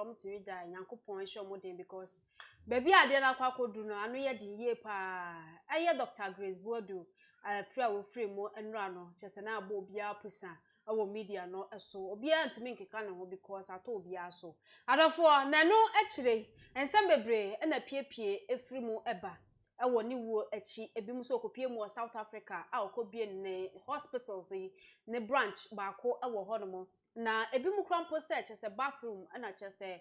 from to read that Yankopon show more because baby I didn't Kwaku do no anu ye di ye pa aye Dr. Grace Boadu free more and rano just na bo bia pusa our media no so obia ntimi nkeka ne ho because ato obia so adofo na no actually ensem bebre na piepie efri mu eba ewo ni wo echi ebimu so kopie mu South Africa a okobie ne hospitals ne branch baako ewo honomo na ebimu krampo se che se bathroom na che se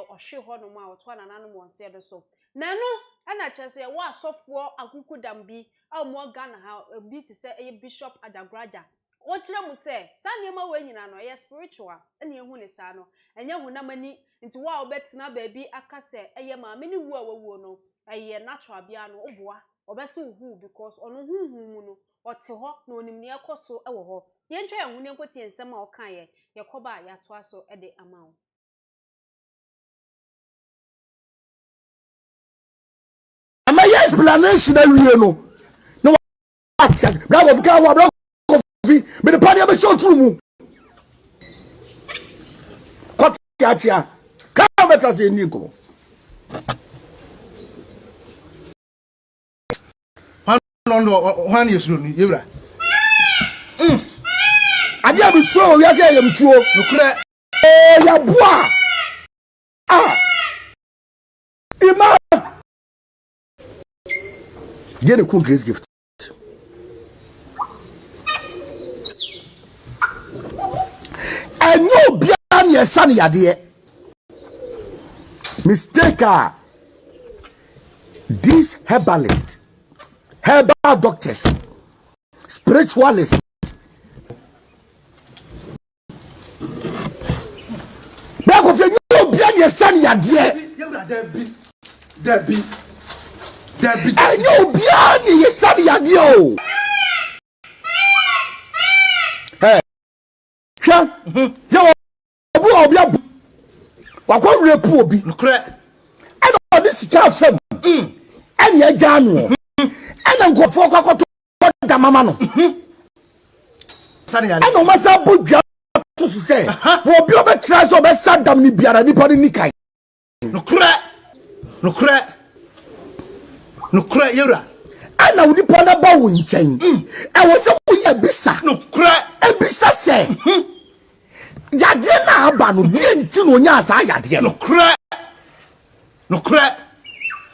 ohwe honomo a oto anananu mo nse do so na no na che se wa asofo akuku dambi a mo Ghana ha bi ti se Bishop Ajagurajah Ochire mu se sanema we nyina no ye spiritual ene ehu ne sa no enye hunamani nti wa obetina baabi aka se eye ma me ni wu awuo no eye natural bia no oboa obeso hu because ono huhu mu no ote ho na onim ne ekoso ewo ho ye ntwa ye hune nkoti ensem a okan ye koba ya to aso ede amawo ama yes explanation awie no no what bra of ka wa me the party be show through mu cut chia ka better say ni ko han yesuro ni yebra ade abi so we say yem tuo nokure ya boa ima get a cool grace gift and no bian ye san yade mistake these herbalists herbal doctors spiritualists back of no bian ye san yade Debbie and no bian ye san yade o yo obi abu wakwa repu obi nokre and this fam and ya janu and nkofo kwakoto da mama no sani ya and o masa budwa to say wo bi obi try so be sadam ni biara ni pa ni kai nokre yura ana wudi ponda ba wo nchen e wo se wo ya bisa nokre e bisa se yade na aba no die nti no nya asa yade nokre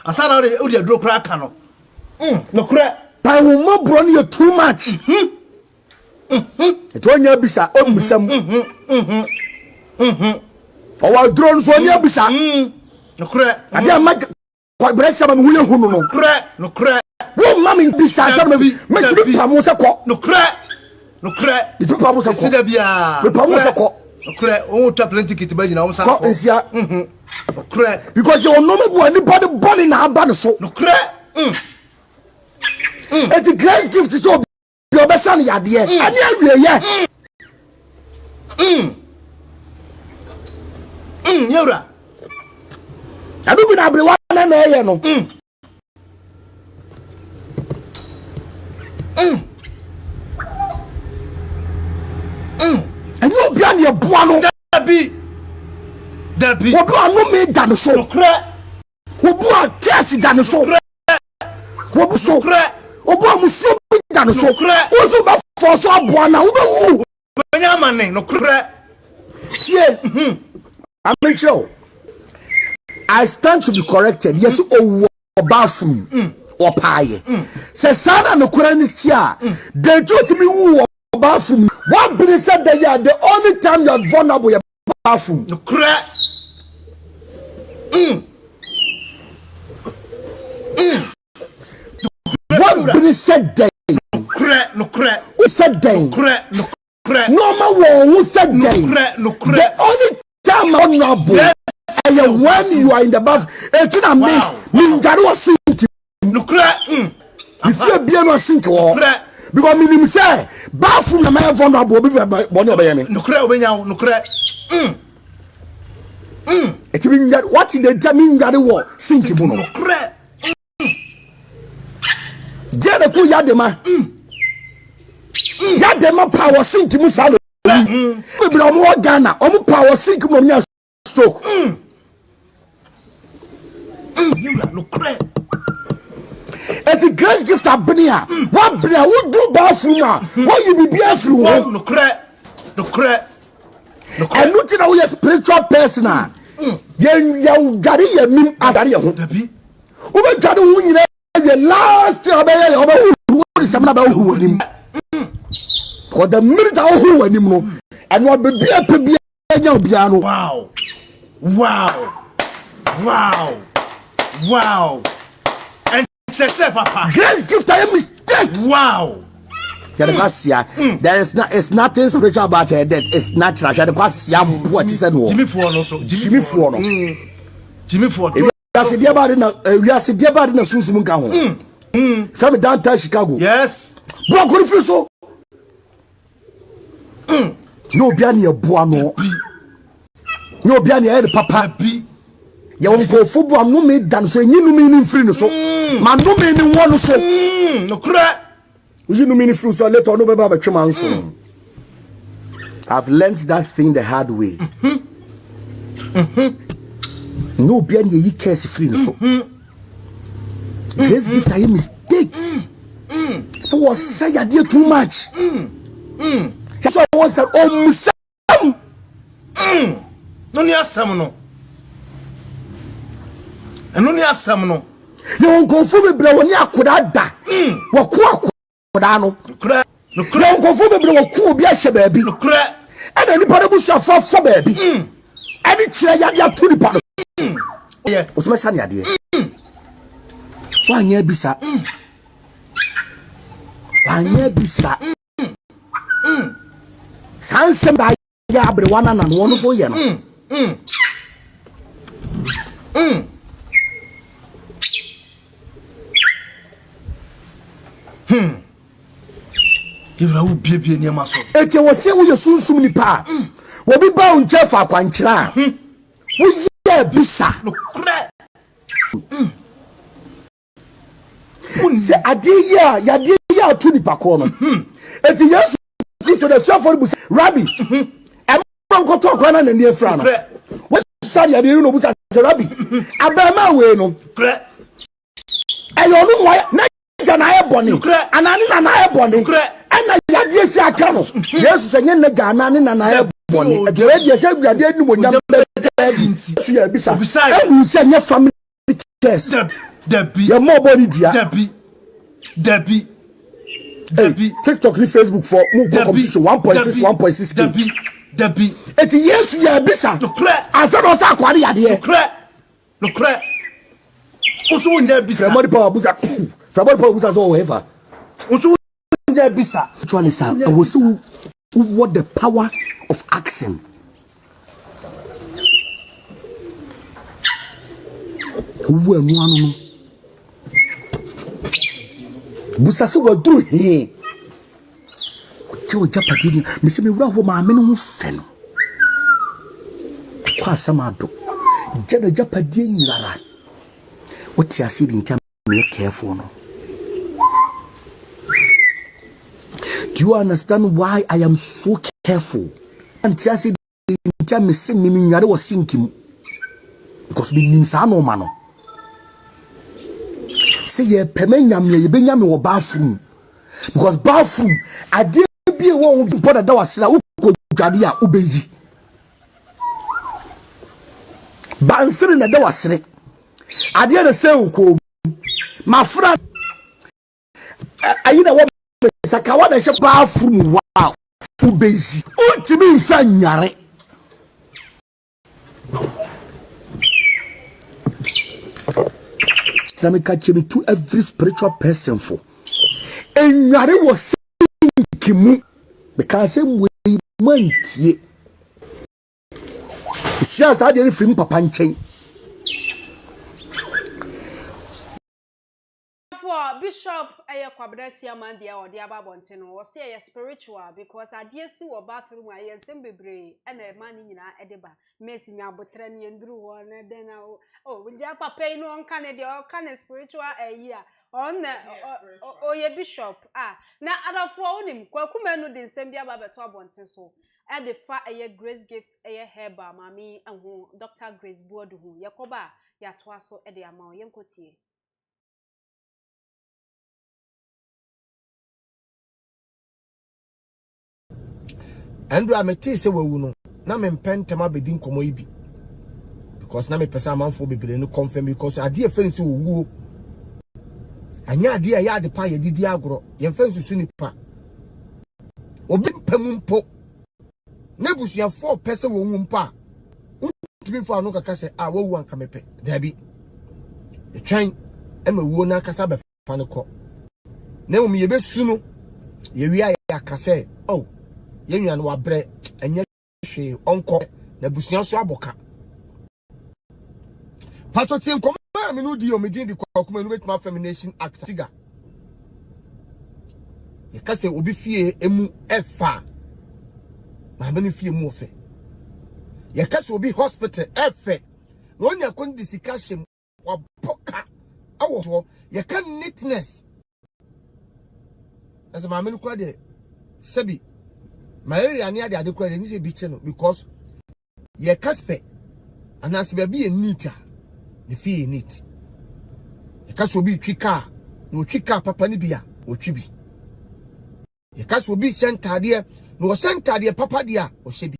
asara o de dro kra ka no nokre pa wo mo bro no too much it onya bisa o musam o wa drone so onya bisa nokre ade ama kwa bresa ma huye hunu no nokre wo mami bisa sa me tibi pa mo se ko nokre tibi pa mo se ko sida bia me pa mo se ko nokre o ta plenty kit ba nyina o sa ko nsia nokre because you no me bu anybody born na aba no so nokre it's a grace gift to your besan yade ani awie ye yura adu bi na abre wa na ye no and you be an ye boa no Debbie wo bi anu me dan so nokre wo bu a case dan so wo bu so wo bu amuso bi dan so wo so ba for so aboa na wo be wu benya mane nokre tie I'm make sure I stand to be corrected yes o bathroom or pie say sana nokre ni tia they do to me wu bathroom what be said that yeah the only time you are vulnerable your bathroom nokre what be said that nokre who said that nokre normal one who said that nokre the only time honorable when you are in the bath it's not me njari was sink nokre if you be no sink or because me say bathroom na my vulnerable be boni obey me nokre obenya nokre it mean that what they tell me njari wo sink mu no nokre Jere ku yadema yadema power sink mu salo we be omo Ghana omo power sink mu nya stroke. No cry. And the grace gift of Benia. What Benia would do bathroom? What you be through? No cry. No cry. No cry. And nothing about your spiritual person. You daddy, you mean Adari. Over Jadu, you the last time about who him. For the minute who him, and what be a piano. Wow. Wow. Wow. Wow. And Sɛcret, Papa. Grace gift I a mistake. Wow. There is not. It's nothing spiritual about her death. It's natural. Jimmy Ford also. Jimmy Ford. Jimmy Ford. We are sitting about in a Susan Kaho. Some downtown Chicago. Yes. But good for so. No Biani a Buano. No Biani head Papa. You won't go football. No me dance. You know me free so. Man, no me in one so. No cry. You know me free so. Let on no baby chuma so. I've learned that thing the hard way. No Biani ye cares free so. Grace gift I mistake. It was say I did too much. That's why I was that No near some no. And no near some no. You won't go for me, bro. When you could add that. What Quaku cry. No You cry. won't go for me, bro. Cool, be a baby. No cry. And anybody who shall fall for baby. Any chair you have to the part. Yeah. What's my son, dear? 1 year bisa. 1 year bisa. Sansem by Yabre 1 and 1 for yen. You will be near my soul. Eti wo se wo yesu sum ni pa wo bi ba unche fa kwankyira wo ye bisa No cry. se ade ya to ni pa ko no eti yesu kristo the chef for busa rabbi em ko to ko na ni efra no wo sari ade no busa rabbi abema we no Cry. eyo no wa na jana e boni anani na na e boni ana yade si aka no yesu se nye na jana ni na na e boni edo e de se guade ni mo nyam be su ya bisa e se nye family test Debbie. ya mo body dia Debbie. TikTok ni Facebook for mo competition 1.6 Debbie. eti yesu ya bisa No cry. asa no sa kwade yade No cry. Also in there bisa. Family power busa so whatever Also in there bisa. actually sir I was so what the power of action wo anu anu no busa se wa duru he che o japade ni me se me wura ho ma me no ho fe no kwa samado jana japade nyirara o ti asiri ntam me careful no. Do you understand why I am so careful? And just say ntam me se me nware wo sinkim because me nim sa no ma no. Say ye pemenya me ye benya me wo bathroom because bathroom ade bi e wo important da wasela wo ko dwade a ubeyi bansere na da wasere ade na say wo ko mafra ayi na wo sakawa na she bathroom wa ubeyi utimi nsa nyare let me catch me to every spiritual person for enware was kimu because we mantie sia sa de film papa nchen for bishop kwabdasi amandia or dia babonte no wo say spiritual because adie si wo bathroom aye nsem bebre na e man nyina edeba mesi nya botra ne nduru ho na den na oh nja papa inu onka ne de o kan spiritual ayi a on o ye bishop na adafo onim Kwaku Manu de nsem bia ba beto abonte so e de fa eye Grace Gift eye herba mami enho Dr. Grace Boadu hu yekoba ya to aso e de ama o yenkotie Andrew amete se wawu no na me mpentema bedin komo ibi because na me pesa amanfo bebre no confirm because ade efen se owu anya ade ya ade pa ye didi agoro ye mfen susu nipa obi pamumpo na busia 4 pese wo wu mpa ntimi fa no kaka se wawu anka mepe dabi etwan ema wuo na kasa be fa ne ko na mu ye besu no ye wi ya kase oh yenwa no wabre enye hwe onko na busia so aboka patotin koma me no di o me din di Kwaku Manu betuma Femination Act siga ye kase obi fie emu efa ma be fie mu ofe ye kase obi hospital efe no nya kon discussion waboka awo so ye kan neatness as ma me no kwa de sebi my area near the adequate ni se bi che no because ye kaspe anase ba bi neat the fee neat ye kaso bi twika no twika papa ni bia o twibi ye kaso bi sentade no sentade papa dia o hyebi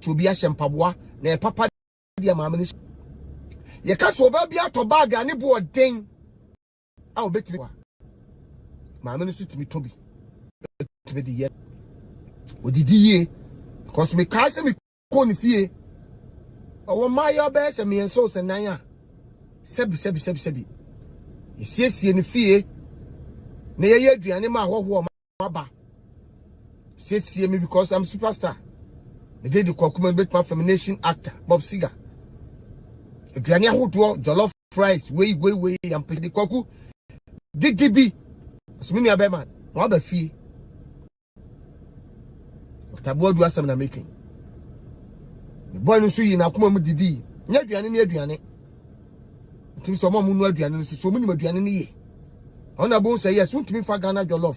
so bi a hyempaboa na papa dia ma me ye kaso ba bi ato bag ani bo den a obetimi ma me so timi tobi timi di ye odidi because me ka se me ko ni fie owo ma yo be se me enso se nan a sebi esiesie ni fie na ye aduane ma hoho ma ba siesie me because I'm superstar me dey the Kwaku Manu betuma Femination Actor Bob Siga aduane ahodo jollof fries we am the Kwaku DDB so me nua be man wa ba fie Boadu asem na making the boy no so yi na akoma mu didi nya aduane ni aduane ntimi so mo nu aduane no so mu ni aduane ni ye ona bo say yes untimi fa Ghana jollof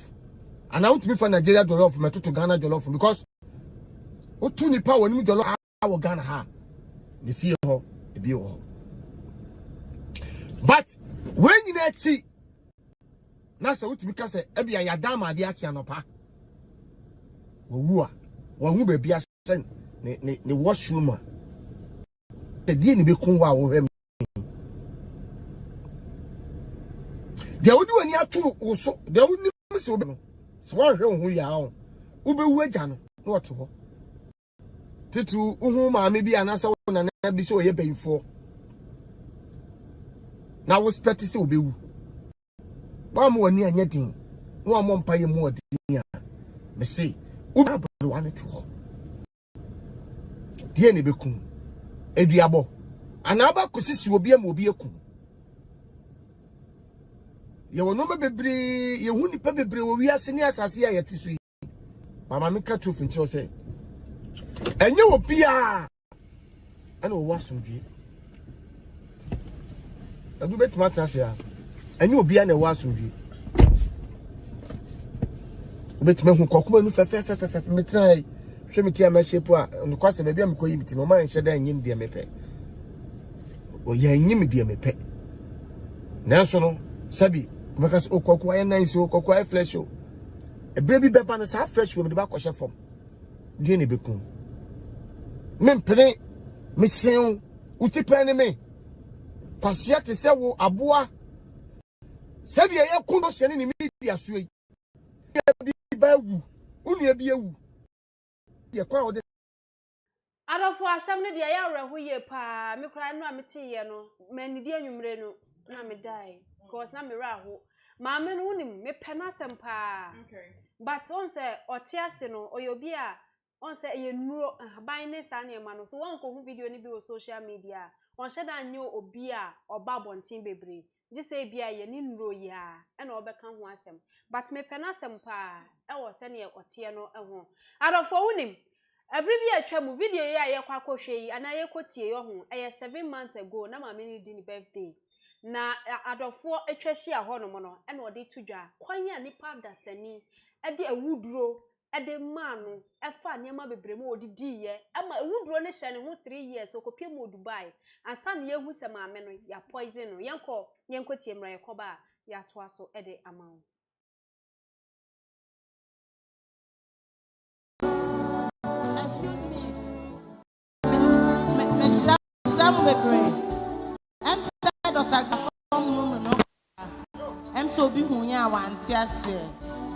ana untimi fa Nigeria jollof metoto Ghana jollof because otu ni pa woni jollof awo Ghana ha the fie ho e bi ho but when you na chi na say utimi ka say e bia ya dama de achi anopa wo hu be bia sen ne washroom te die ni be kun wa wo hwem de wodi wani atu wo so de woni se obi no se wo hwe hu ya ho wo be wu agya no na wote ho titu hu ma me bia na sa wo na na bi se o ye benfo na wo spect se obi wu ba mo wani anya din wo amon pa ye mu odin a me say uba one to ho die ne bekum eduabo anaba kosisi obi am obi ekum ye wono ma bebre ye hu nipa bebre wo wiase ni asase ya yete so mama me ka truth ncho say enye obi a ana wo asomdwe adu betuma tase a enye obi a na wo asomdwe betime hu Kwaku Manu fe metrai hwe meti amashepu a nkwase be bia mkoyi biti no man hye da nyim de mepe o ya nyim de mepe nanso no sabi because Kwaku aye nice Kwaku aye flesh o e baby beba no sa fresh wo me de ba kwhye fom de ne bekun mempene mesen utipe ne me pasia te se wo aboa sabi ye kundo hye ne media so yi bawu unu bi ewu ye kwa ode Adofo asem ne de ya werho ye pa me kra no ametiye no manidi anwumre no na me dai because na me raho ma me no unim me pe na asem pa okay but on say otiase no oyobi a on say ye nuro ban ne sa ne ma no so won ko hu video ni bi o social media on sheda anyo obi a oba bontin bebre ji say bia ye ni nuro ya e na obeka ho asem but me pe na asem pa e wo se ne otie no ho adofo unim Abribi atwa mu video ye aye kwa kohwe yi ana ye kotie yo ho 7 months ago na ma me ni di ni birthday na adofo atwa hia ho no mo no e na odi tudwa kwan ya nipa dasani e de awuduro ede manu efa niema bebremu odidi ye ama ewuduro ne hye ne ho 3 years okopie mo Dubai ansa ne yehu se maame no ya poison no yenko tie mra yekoba ya to aso ede amawo. Excuse me. Mr. I'm sad Dr. Kwaku no. I'm so be hunya wanti ase.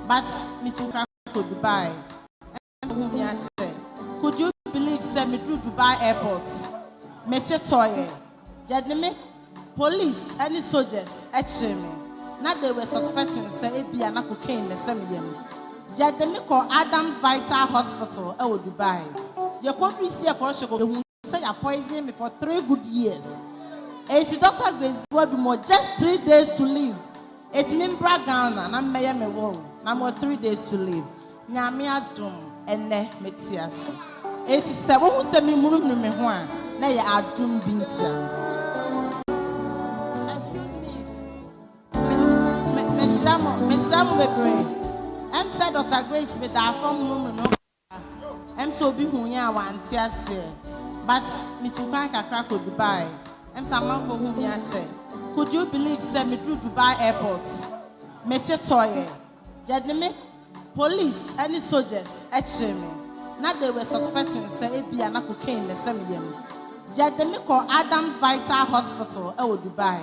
But me to Dubai. Could you believe say me through Dubai airport? Me te toye. Jadme police any soldiers actually me. Now they were suspecting say it be an cocaine the same year. Jadme call Adams Vital Hospital Dubai. You could see a correction who say you poison me for 3 good years. 80 Dr. Grace Boadu more just 3 days to live. It's mean Ghana and I'm me wall. Now 3 days to live. Nyame adom ene metias. 87 who say me munu me ho a na ye adom bintia. Excuse me. Mr. Bebre. I'm said Dr. Grace with our phone room no. I'm so be hunya wanti ase. But me to kakra ko Dubai. I'm some man for whom ya say. Could you believe say me through Dubai airport? Me te toye. Jadme police any soldiers actually me. Now they were suspecting say it be an cocaine the same year. Jadme call Adams Vital Hospital Dubai.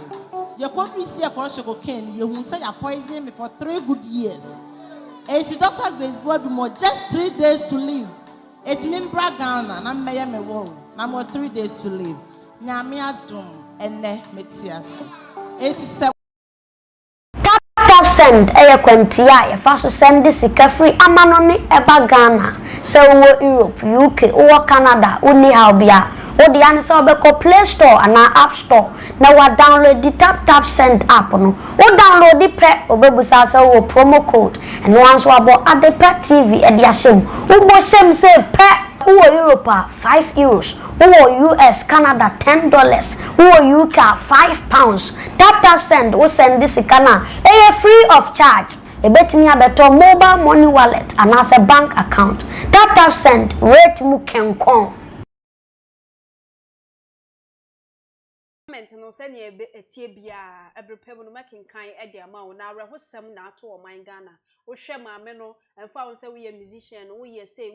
You could see a correction cocaine you who say you poison me for 3 good years. 80 Dr. Grace Boadu more just 3 days to live. It's mean Ghana and I'm me wall. Now 3 days to live. Nyame adom ene metias. 87 Tap send kwantia ya faso send sika free amanoni eba Ghana se wo Europe UK wo Canada uni haubia wo di an se obeko Play Store ana App Store na wa download the tap send app no wo download the pre obebusa se wo promo code and once wo abo Adepa TV e dia shem wo bo shem se pe who Europe €5, who US Canada $10, who UK £5. Tap send who send this Ghana free of charge. A betting better mobile money wallet and as a bank account. Tap send rate mu kenkon. No send ye etie bia ebrepem no makenkan e de ama wo na awrehosem na ato o man Ghana wo hwe maame no emfa wo se wo ye musician wo ye say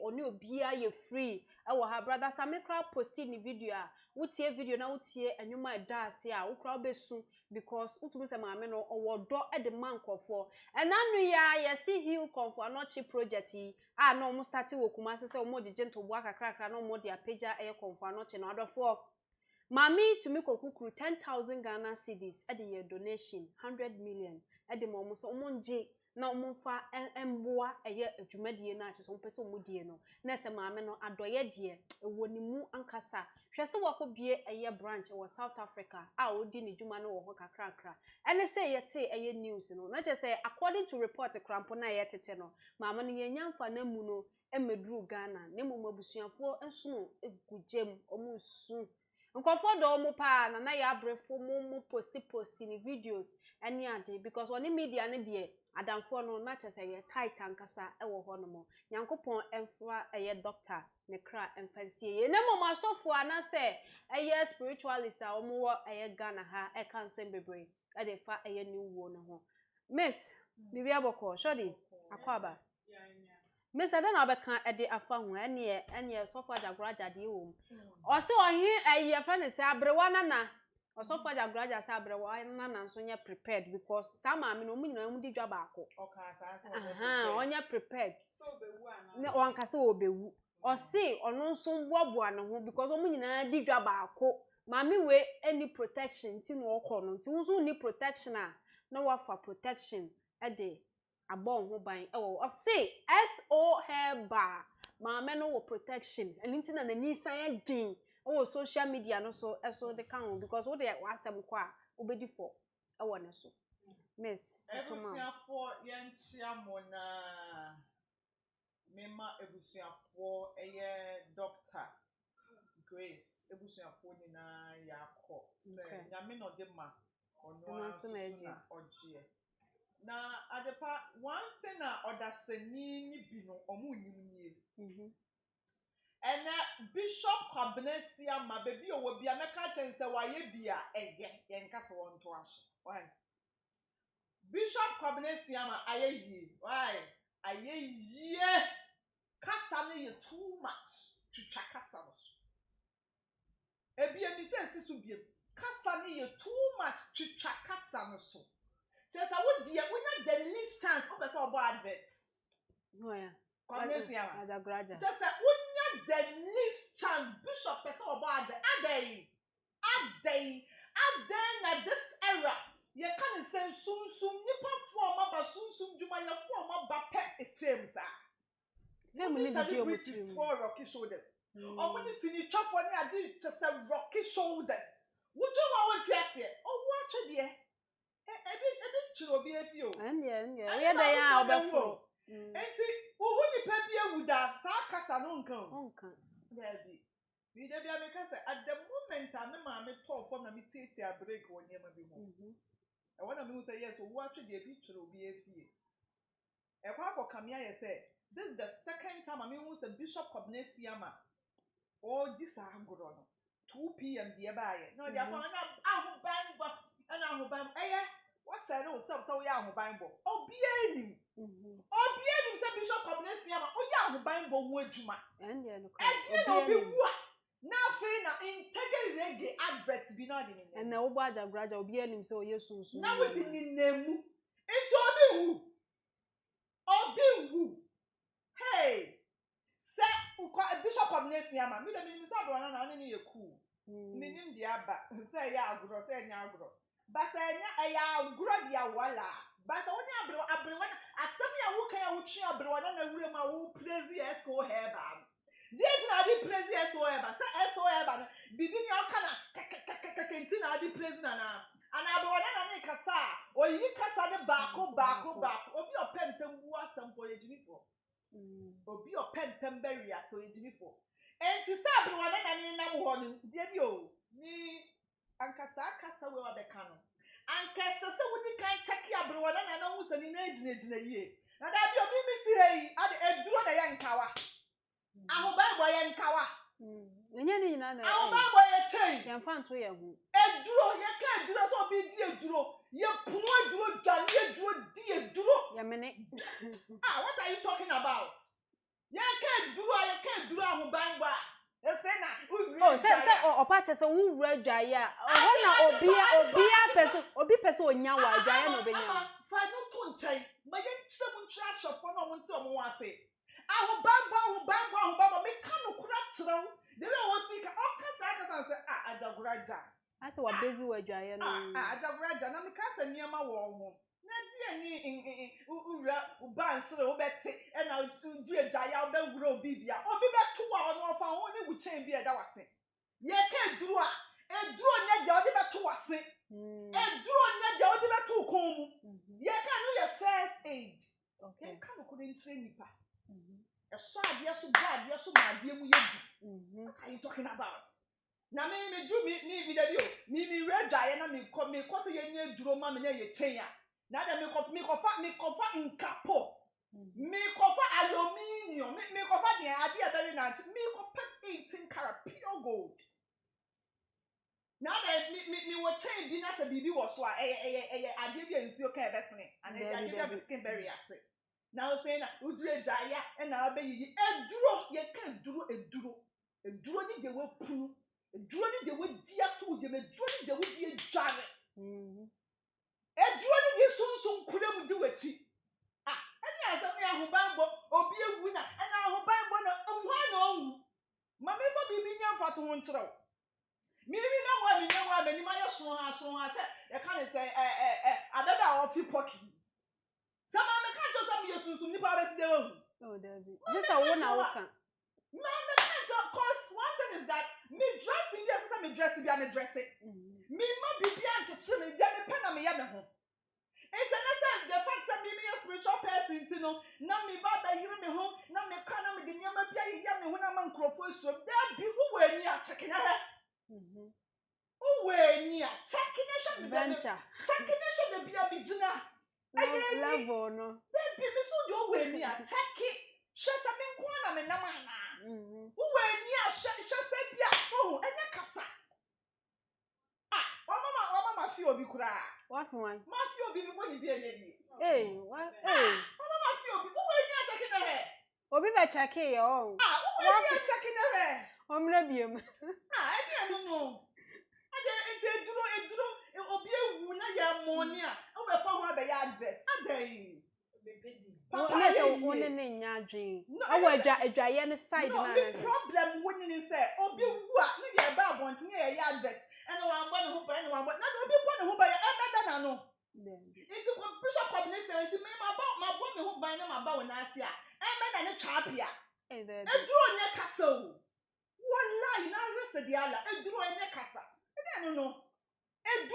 oni obia ye free e wo ha brother Sɛcret posting ni video a wo tie video na wo tie enwuma dance a wo kra obesu because utumi se maame no owodo e de mankofo enanu ya ye see heal comfort anochi project yi a no mo start wo kuma se wo mo jeje ntobo akakrakra no mo de apeja e comfort anochi no adofo Mami to me kokukuru 10,000 Ghana cedis at the donation 100 million at the moment so omonje na omonfa emboa eye adwumadie na ache so mpese omudie no na se maame no adoye de ewonimu ankasa hwese wakobie eye branch wo South Africa a odi ne dwuma no wo ho kakrakra ene se yete eye news no na che se according to report krampo na yetete no maame no yenyamfa na mu no emeduru Ghana ne momabusuafo enso no egujem omusu Nkofo do mo pa na ya brefo mo post ni videos any ade because one media ne de adamfo no na chese ye tight ankasa e wo ho no mo Nyankopon emfa eye doctor ne kra emfansie ye ne mo masofo ana se eye spiritualist a mo wo eye Ghana ha e kan sem bebre e de fa eye ni wo no ho miss bibia boko shodi akwaba Miss Adana abeka ede afa ho ene sofo Ajagurajah de wo o se ohi eye friend say abrewa na o sofo Ajagurajah say abrewa na nso nya prepared because sama me no mu nyina mu di dwa baako o ka asase onya prepared so bewu ana o anka se obewu o se ono nso mboaboa ne ho because o mu nyina di dwa baako maami we any protection ti no okọ no ti nso ni protection a na wafa protection ede abon ho ban o say SO Herba maame no wo protection elinti na nani san din o social media no so eso de kan because wo de wasem kwa obedi for e wo ne so miss ebusuafo yenchia mona mema ebusuafo eye doctor Grace ebusuafo ni na yakọ se nyame no de ma ono aso na ogie na adepa one thing odasani ni bi no omo nyimnie and Bishop Kwabnesia ma baby o bia meka chense waye bia eye yenkase won to aso why Bishop Kwabnesia ma aye why aye kasa ne too much twitwa kasa no so ebia mi sense so bia kasa ne too much twitwa kasa no so chesa wo dia wo na the least chance o pese obo adverts no ya Kwabnesia ma Ajagurajah chesa wo the least chance Bishop person about the adey na this era you can say sum nipa form aba sum juma ya form aba pe fame sa fame ni di celebrities for rocky shoulders omuni sini twafo ni ade just rocky shoulders would you want to say oh watch de e chiro bi afi o ande we da ya obefo enti wo nipa bi ewuda sa kasa no nkan Debbie. We dey bia make say at the moment I me ma me talk for na me tietia break won yema bi ho. E wona me say yes, wo atwe de bi twere obi afie. E kwa akokamia ye say this is the second time I mean say Bishop Kwabnesia ma o disa agoro no 2 p.m. de baaye. No dia kwa na ahoban bo na ahoban what say no so we ahoban bo. Obi anim say Bishop Kwabnesia ma o ya ahoban bo ho adwuma. Obi wu na fe na integrate adverts bi na de ne na wo bo Ajagurajah obi anim say o yesunsun na we bi ni nemu enti obi wu hey say Bishop Kwabnesia ma me dem ni say do na ne ye cool me nim dia ba say ya agro say nya agro ba say nya ya agro dia wala ba say oni abre wana asem ya wo kan ya wo twe abre wana na wure ma wo praise so heba Déath na di praise so heba say so heba bibi ni o kana kenti na di praise na ana abre wana na ne kasa o yi kasa de baako obi o pentem bu asem po ejinifo obi o pentem beri ato ejinifo enti say abre wana na ne nam ho no die bi o ni ankasa kasa we obeka no ankasa se wudi kan check ya abre wana na hu se ni na ejina yie na da bi obi miti hei ade eduro na ye nkawa ahoban boy ye nkawa Nye ni nyina na ahoban boy ye chain ye mfa nto ye ho eduro ye ka eduro so obi di eduro ye pun eduro dwan ye eduro di eduro ye mene what are you talking about ye ka eduro ahoban boy say na oh say opa che say wu wura dwaye a ho na obi person onya wa dwaye na obenya fa no to nchai ma ye nkyem ntra shop na mo nti omo wase ahobamba me ka no kura kyerɛw de we wo sika okasa say Ajagurajah ase wa bezi wa dwaye no Ajagurajah na me ka sa niema wo ho na die ni ura ubansere wo beti e na tu du dwaye wo be wura obi bia obi beto wa no fa ho ne guchen bi e da wase ye ka eduru nya ja odi beto wase eduru nya ja odi beto kon mu ye ka no ye first aid okay ka no ko de ntre nipa so ade so bad ye so ma ade mu yedi what are you talking about na me do me bi da bi o me red dwaye na me ko se ye nya duro ma me na ye chen ya na da me kofa inkapo me kofa aluminium me kofa de ade e very nice me kofa 18 karat pure gold na da me wo chen bi na se bibi wo so a ade bi ensuo ka e besene and ade bi skin very active now saying na udure dwaye e na abeyi eduro ye ka eduro ni de we punu eduro ni de we dia to de eduro ni de we die dware eduro ni de sunsun kurem di wachi eni asem ya ahobanbo obi ewu na ena ahobanbo na omwa na owu ma me fa bibi nya mfa to ho nkyerɛw mi na mo ami nya mo abani ma ye so ha se e ka ne say adada ofi poki sama me ka cho sam yesunsun nipa be side wo oh David just a wo na wo kan me ka cho cause one thing is that me dressing yes say me dress bi me dress me ma bibi ancheche me dia me pe na me ya me ho it's an the fact say me a spiritual person ti no na me ba ba yire me ho na me ka na me de nyama bia ya me ho na man krofo asuo da bi wo we ni a chekenya he wo we ni a chekenya sha me venture chekenya sha me bia bi gina level no. Then be so do we me check it. Shasa me nkwana me na mana. Wo we ni a shasa bia oh enya kasa. Mama fi obi kura. What one? Ma fi obi bi boni die nani. What? Mama fi obi. Wo we ni a check na he. Obi be check e o. Wo we ni a check na he. Omra biem. E dey no. Ente duro obi ewu na ya money a. Wo be fa ho abe ya advert. Adai. Papa say one ne nya adwen. Awo adwaye ne side na na. No problem winning say obi wu a na ye ba abonti na ye advert. And one boy no buy, no one boy. Now obi boy no buy e better na no. It's bishop combination it's me my boy me who buy na my boy na asia. E better na chapia. E duro nya kasa o. Wallahi na rest the ala. E duro nya kasa. E no. E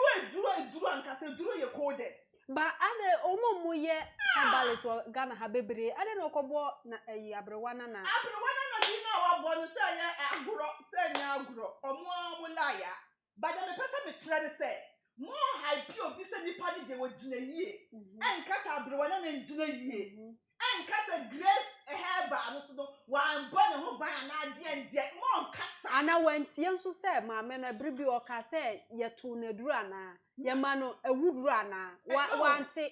duro ankasa duro ye coded. But ade omo ye habales wo Ghana ha bebre. Ade no kobo na abrewana na. Abrewana na di na wa bo no say ye aguro, say nya aguro. Omo laya. But the person me chere say more hype obi say nipa ni de wo gina yie. Enkasa abrewana na ngina yie. Enkasa grace heba no so no wan bo ne ho ban na ade ande. Mo nkasa. Ana wantie nso say ma me na bribi o ka say ye to na duru ana. Ye ma no awuduru ana. Wante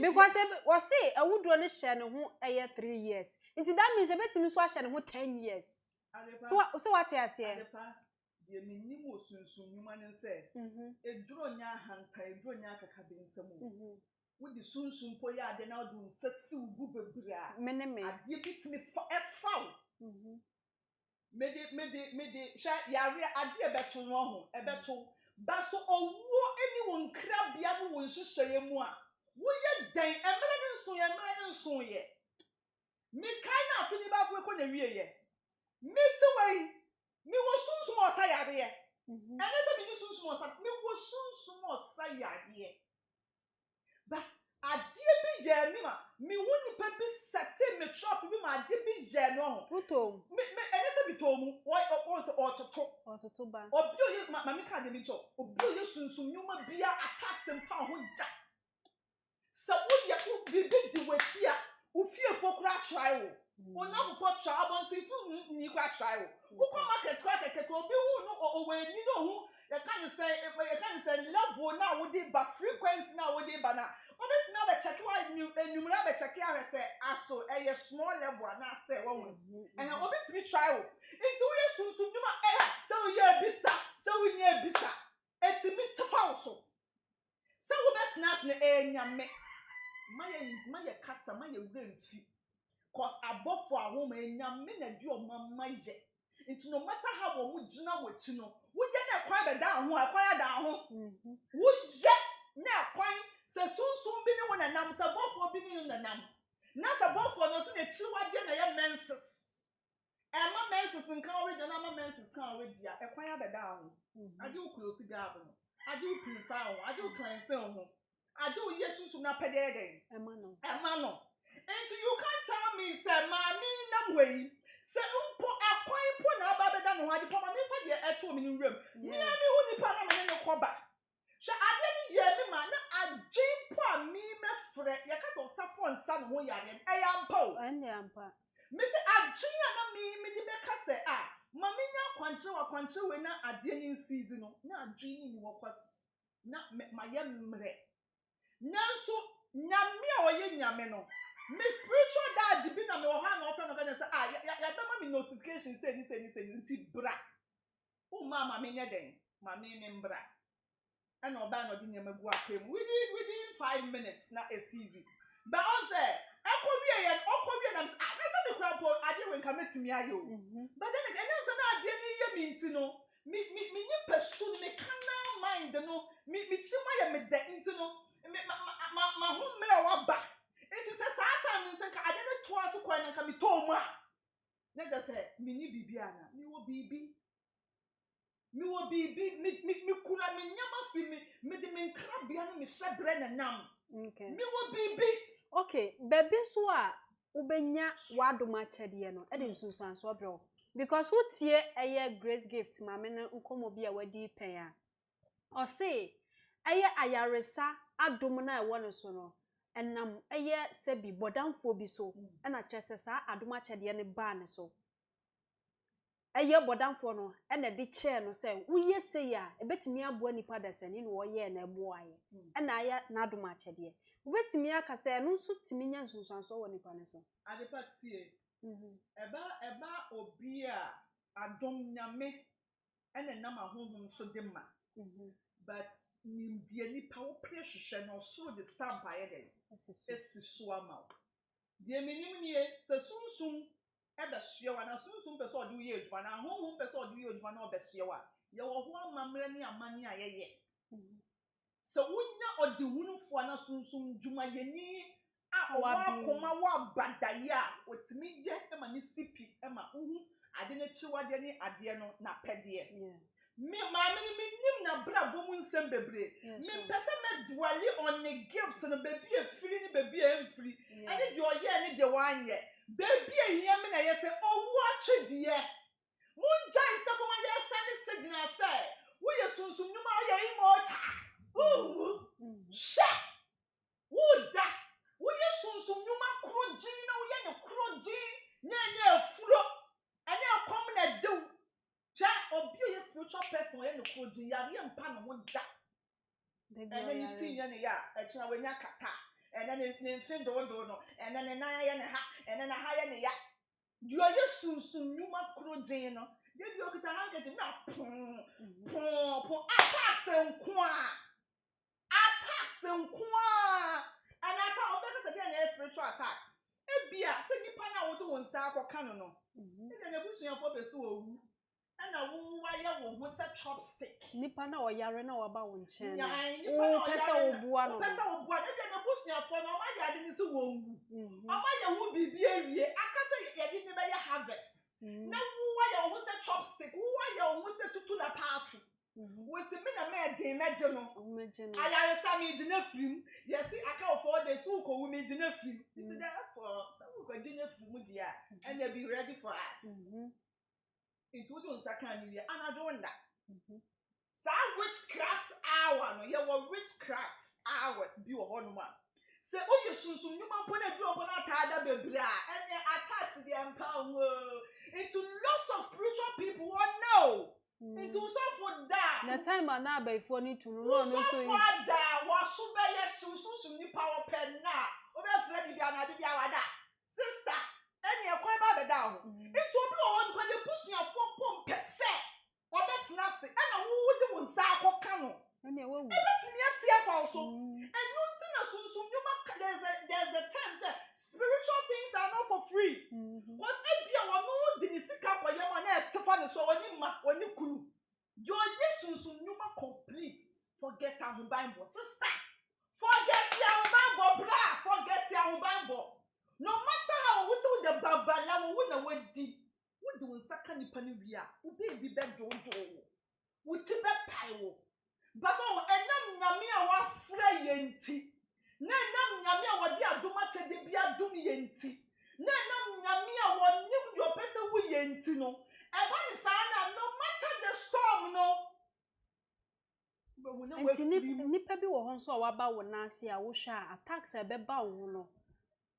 because we say awuduru ne hye ne ho 3 years. Nti that means ebetimi so ahye ne ho 10 years. So what you say? Ye minimo sunsun nyuma ne se eduro nya hanta eduro nya kakabe nsemu wo di sunsun po ya de na do nsasi ubu bebira me ade bitimi efaw mede sha yare ade ebeto no ho ebeto ba so owo eni won krabia no won hyehyeye mu a wo ye dan emre ne nso ye mi kai na afini ba ko na wie ye meti wai mi wo sunsun osa yare ye ene se mi sunsun osa mi wo sunsun osa yare but adie bi je mi ma mi woni pe bi sete me chop bi ma adie bi je no ho utom me ene se bi tomu o se ototo ba obi o ye ma mi ka de mi chop obi o ye sunsun nyuma bia attacks mpa ho da se wo ye ku bi di wachi a wo fie fokura try wo ona fofo try abonti fu ni kwa try wo ko market kwa keke obi hu no o we ni no hu you can say level na wo dey ba frequency na wo dey ba na obeti na be check wa enumera be check ya say aso e small level na say wo and obeti bi try wo nti wo ye sunsun duma say wo ye bisa say wo nya bisa etimi tefa wo so say wo beti na se enyame maye kasa maye wemfi cause abofo ahoma enyame na di o mama ye nti no matter how wo gina wo chi no wo ye na kwan be da ho akwan da ho wo ye na kwan se sunsun bi ni wo na nam se bofo bi ni na nam na se bofo no so na chi wade na ye menses ma menses nkan already na ma menses kan already a kwan be da ho ade wo close gap no ade wo purify ho ade wo cleanse ho ade wo ye sunsun na pede den ema no and you can't tell me say mami nam wey se mpo akwan po na aba beda no ade po mami fa de eto mi ni wrem mi ami hu ni pa na me ne koba hwe ade ni ye mi ma na agin po a mi me frɛ ye ka so safo nsa no ho yare eyampo anyampa me se agin a na mi di be ka se mami nya kwankye we na ade ni season no na agin ni wo kwase na ma ye mre nanso nyame a oye nyame no me spiritual dad bi na me wo ha na ofa no ka say ya be ma me notification say ni nti bra o mama me nya den ma me mbra ana oba no di nyama gu akwem within 5 minutes na a season but on say okobie na say me kra po ade we nka metimi ayo but then again say na ade ni ye mi nti no mi ni pesu me kana mind no mi chima ye me de nti no ma ho mra wa ba enti say satan nse ka ade ne to aso kwa na ka mi to mu a na just say mi ni bibi ana mi wo bibi mi kura mi nyama fi mi de mi nkra bia na mi hyebre na nam okay mi wo bibi okay baby so a ubenya wadoma chede no e de nsunsan so bro because who tie eye grace gift ma me nkomo bia wadi pen a o say eye ayaresa adom na e wo no so no enam eye sebi bodamfo bi so na kyerese sa adoma kyede ne ba ne so eye bodamfo no na de chair no se woye sei a ebetimi aboa nipa da sani no woye na eboaye na aya na adoma kyede obetimi aka se no so timi nya nsunsanso wo nipa ne so adepa tie eba obi a adom nyame ene nam ahohom so de ma but nimdie nipa wo prehwehwe no so de stamp ayede esi so ama de menim nie se sunsun ebesue wa na sunsun pese ode wo ye adwuma na ahohom pese ode wo ye adwuma na obesue wa ye wo ho amamre ne amane ayeye se wonya ode hunufo na sunsun dwuma yeni a wa koma wa badaya otimi je ema ni sipi ema uhu ade na chiwade ni ade no na pede me maame ni nim na bra bomu nsem bebre me pese me dwali on the gift no baby efiri ni baby emfiri ene de oye ni de wanye baby ehia me na yese owu atwedie munja isabo ma yese ni signal say wo ye sunsun nyuma wo ye immortal she woda wo ye sunsun nyuma kroji na wo ye ne kroji nye afuro ene akom na dew ja obi ye spiritual person ye ne kroji ya ye mpa no ho da ene ni tin ye ne ya echina we nya kata ene ne mfindo no ene ne na ye ne ha ene na ha ye ne ya dio ye sunsun nyuma kroji no de bi okita hankeji na pon attacks nkwa anata obebe se dey na spiritual attack ebia se nipa na wo do wonsa akoka no ene na busuafo beso owu ana wo waye wo ho se chopstick nipa na oyare na waba wo nchen o pesa obua no pesa obua ebia na busuafo no ma yade ni se wonwu ama ye wo bibi awie akase yade ni be ya harvest na wo waye wo se chopstick wo waye wo se tutu na paatu we se me na me de meje no ayare sa me gina frim yes aka of 4 days so ko we me gina frim it's therefore some ko gina frim dia and they be ready for us it would on sakani we anado wonder sa witchcraft hour no ye wo witchcraft hours bi wo hono ma se o ye sunsun nyuma mpo na du obo na taada bebre a ene attacks the empower into lots of spiritual people what no into so for that na time na ba ifo ni tunu no so for that wa so be ye sunsun ni power pen na o be fredi bia na de bia wada sister eni e kwa ba be da ho into obi o won kwa de busuan fo pom pese o betina se na wo de won sa akoka no eni e wo wu betimi atia fa so and no tina sunsun nyuma there's a term say spiritual things are not for free was ebia wo no de ni sika kwa yema na etefa ne so oni ma oni kunu your sunsun nyuma complete forget our Bible sister forget your Bible bra forget your Bible no matter how we say the babala wo na wadi wo de won saka nipa ni wi a wo be dodo wo ti be pai wo but oh enam nyame a wa fra yenti na enam nyame a wodi adoma chede bi adom yenti na enam nyame a wonim your person wo yenti no eba ni sana no matter the storm no enti nipa bi wo ho nso waba wo na ase a wo hwa attacks e beba wo no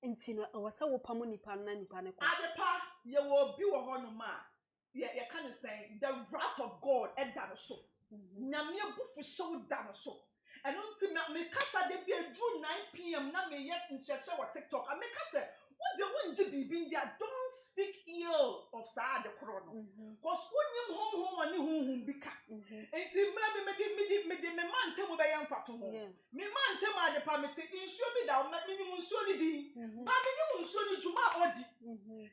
enti no wo se wo pamo nipa na nipa ne kwa adepa ye wo bi wo ho no ma ye can say the wrath of God eda no so nyame bufu show da no so eno nti me kasa de bi edu 9 pm na me ye ncheche wo TikTok a me kasa wo wunji bibi ndia don't speak ill of sad the chrono cause unyim honhom ani honhom bika enti mra me man temu be yam fato ho me man temu ade pa meti insuo bi da me nyim insuo ni di ba me nyim insuo ni juma odi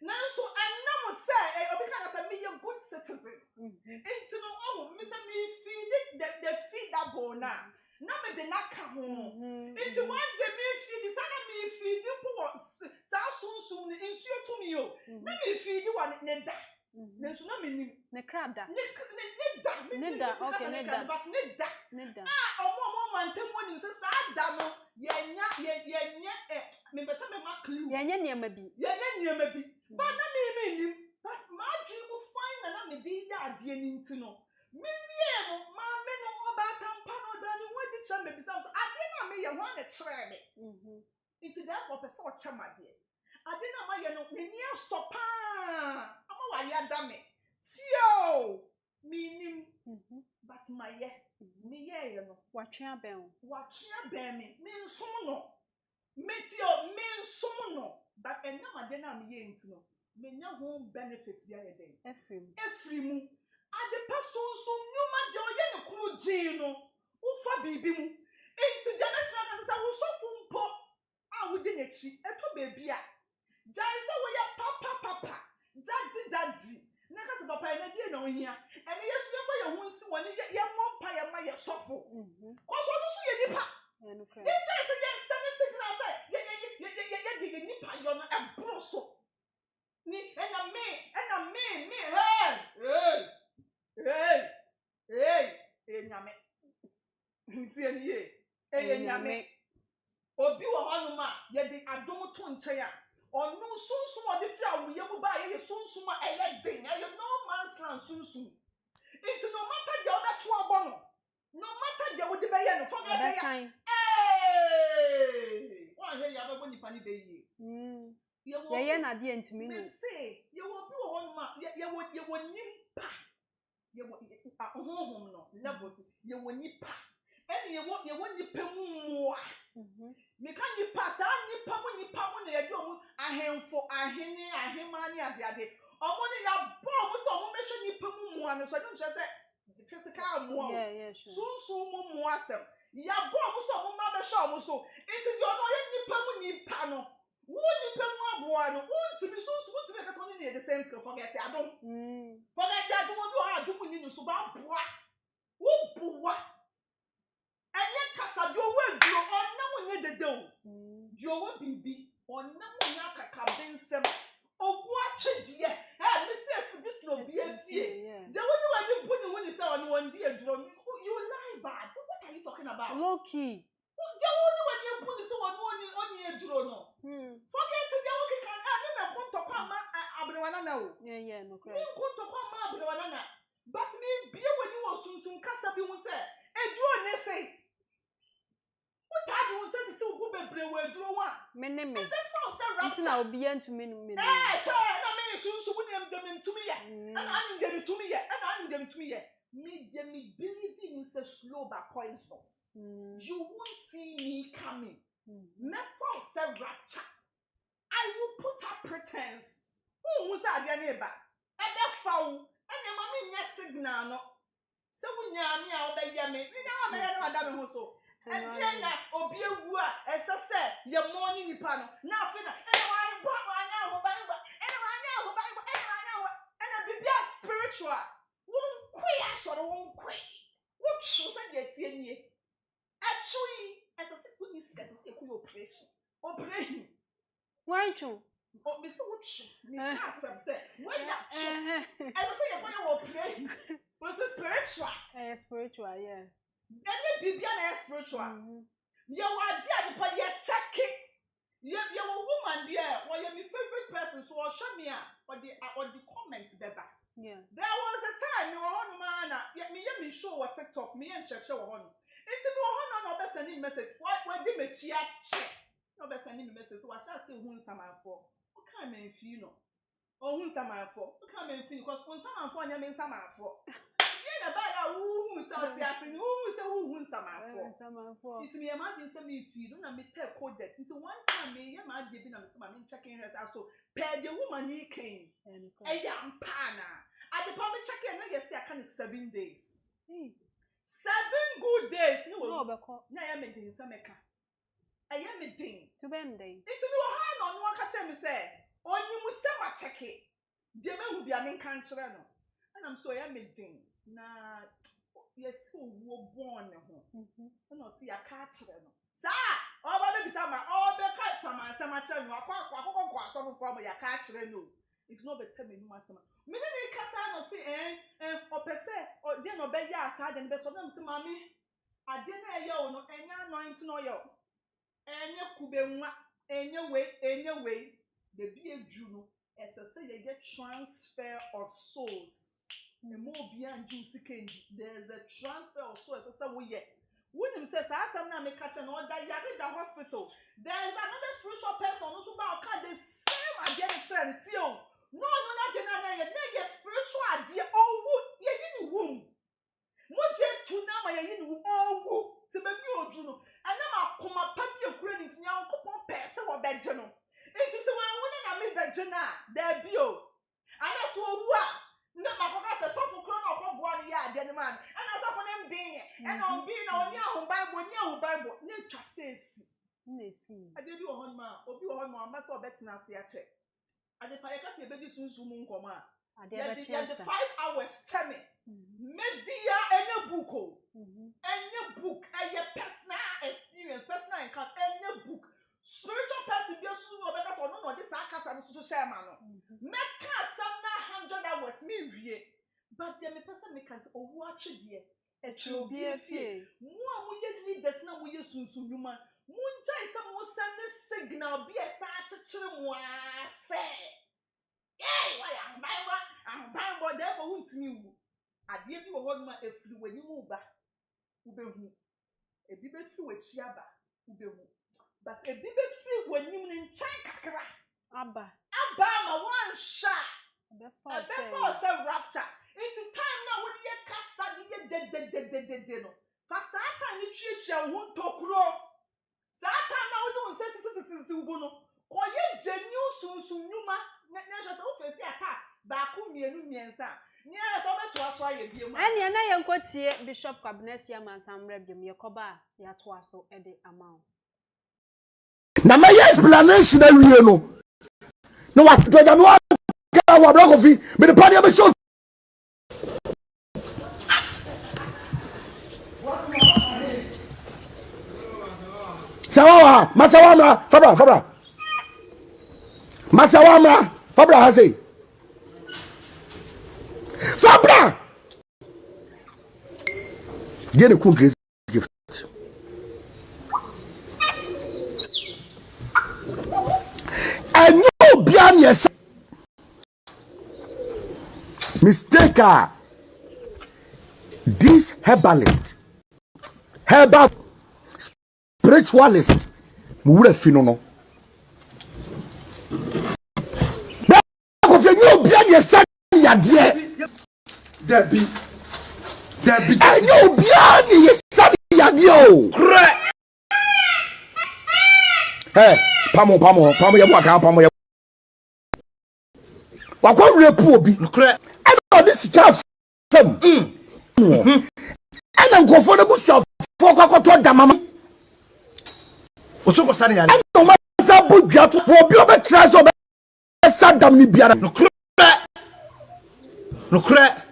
nanso anam say obi kana say me ye good citizen enti no oh me say me feed the feedable na me de naka ho enti one day me feed the sana me feed po sa sunsun ni insuo to me yo na me feed one ne da nanso na me nim ne krada ne da okay ne da but ne da omo mantem woni se sa da no yenya me be se me ma clue yenya niema bi but na me nim but ma dream fine na me di da ade ni nti no me wie no ma me no oba tampa no da ni wodi cha me bisa ade na me ye ho na kire me It's that for person or chama dear. I didn't my no me near sopa. I'm a wire damn it. Tio meaning but my ye me ye no Watching a bell. watching me mean sono. Metio mean sono. But and now I didn't me no. Me no home benefits the other day. Every mu. At the person so no matter you no jino. Ufa bibi mu. Enti the next one say we so fumpo. Ah we dey nechi. Eto baby a. Jai say we ya papa. Daddy. Na ka se papa na die na ohia. Ene yesu ye for ye hunsi woni ye mompa ye ma ye sofo. Cause onu so ye nipa. Ye jai say ye send signal say ye nipa yo no e broso. Ni ena me hey nyame nti eni ye nyame obi wo hanu ma ye de adom to nche ya onu sunsun o de fira wo ye mu ba ye sunsun ma eye den ye no man's land sunsun it no matter the other two abono no matter the wo de be ye no for me say hey one he ya be boni pani be ye ye na de ntimi no me say ye wo bi wo hanu ma ye wo nimpa ye wo honhom no levels ye wo nipa ene ye wo nipa mu me kan nipa sa nipa mu na ye do mu ahemfo ahene ahemani ade omo ne ya bo mu so mo mehwe nipa mu ano so don't say physical mu sunsun mu asem ya bo mu so mo ma behwe omo so enti de ono ye nipa no wo nipa mu aboa no untimi sunsun untimi ka so ne the same skill forget adom obi o adom ni no so ba boa wo boa anya kasa de owo aduro onam nye dedeo de owo bibi onam nya kaka bensem owo atwedie me say so this no be afie de woni bu ni woni say oni di aduro you lie bad what are you talking about low key de woni bu ni say oni aduro no forget the woki kan me konto kwa ma abrewana na o no me konto kwa ma abrewana na but me bie woni wo sunsun kasa bi hu say aduro ne say Tadi won say gu bebre we aduro wa me ne me be fa say rapture na obi antumi no me sure na me shunsu bu nem dem tumi ye ana ani dem tumi ye me dem believe in say slow but poisonous you won't see me coming me fa say rapture I will put up pretense who say ade na ba e be fa wo ene ma me nya signal no se wo nya me a wo be ye me nya me ye na da me ho so Adriana obi ewu a esese ye money nipa no na afi na ene wa anya ho ban ene bibia spiritual won kwe asoro won kwe wo tru se de tie nie actually esese ku ni skate se ku operation why tru o be se wo tru ni ka asem se when ya tru esese ye ko operation was spiritual yeah Any bibia na spiritual. Ye wadi adipa ye check it. Ye woman there, why my favorite person so show me or the comments beba. Yeah. There was a time you on man me show what TikTok me and check show on. It's no be sending message. Why dey me chia check. No be sending message so I shall say who sama for. O kan me feel no. O who sama for. O kan me feel because who sama for nya me sama for. Na ba ya who say asin who say who sama for it me imagine say me feel na me tell coded until one time me ya ma dey bi na me say ma me checking her so per the woman he came e ya mpa na at the me checking na yes I can 7 days 7 good days no na ya me din say meka e ya me din to bending it me wo ha no no aka che me say oni mu say ma check it dey me hu bia me kan kire no and I'm so ya me din na yes wo born ho no see ya ka kire no sa o ba be bisa ma o be ka sama kire no akwa so fo ya ka kire no it's not better me no asama me ne kasa no see o pese o de no be ya asa de be so na me se mami ade na ye o no enya anoint no ye enya kubenwa enya we the be edu no esese ye get transfer of souls. The more beyond juicy candy, there's a transfer of souls. As I say, When him says, I am not catch an order, you are in the hospital. There is another spiritual person who's about the same identity. No, not your spiritual idea. Oh, you're in the womb. Moje tuna ma ye ni owu se be bi oju no ana ma koma pa bi ekura ni nya nkopon pese wo beje no enti se wan wona na me beje na da bi o ana so owu a na makoka se sofo kro na okobua ni ya ade ni man ana sofo na mbin ana ombi na oni ahun bible ni atwa sesi nesi ade bi wo hon ma obi wo hon ma amasa obetina ase a che ade pa ye ka se be di sunsun mu nkoma ade be chia sa 5 hours cheme media any book any book any personal experience personal encounter any book spiritual person be so no because no this akasa no so share man no make some 100 hours me wie but the person me can say owu atwe de e twe obi afie mu a mu ye leaders na mu ye sunsun nyuma mu njai se mu send signal be e sa akekere mu a say hey why am Bible therefore won't me adie bi wo ho ma efiri wanimu ba ubehu ebi be firi wachi aba ubehu but ebi be firi wanim ne nchan kakra aba ma one shot be for say rapture into time now when ye kasa de no fa satan ni twetwa wo ntokuro satan na wo do sesi ugo no ko ye genuine sunsun nyuma na just o fesi attack ba ku mienu miensa yes, I'm to us why you be my. And yana yankotie Bishop Kwabnesia Mansamre bim yekoba ya to aso e de amount. Na my explanation na wie no. No what to jam wa ka wa block of me the party be show. Sawa, masawamra, fabra. Masawamra, fabra hase. Fabra! Get a cool grace gift. And you beyond yourself. Mistaker. This herbalist, herbal spiritualist, mure finono. You beyond yourself. Debbie. And you beyond your son, Yadio. Hey, Pamo, Pamo, what repo be? I know this calf from. And I'm comfortable self for Cocoto Damama. What's so sunny? I know myself, but you will be over trash of Saddam Libya. No crack.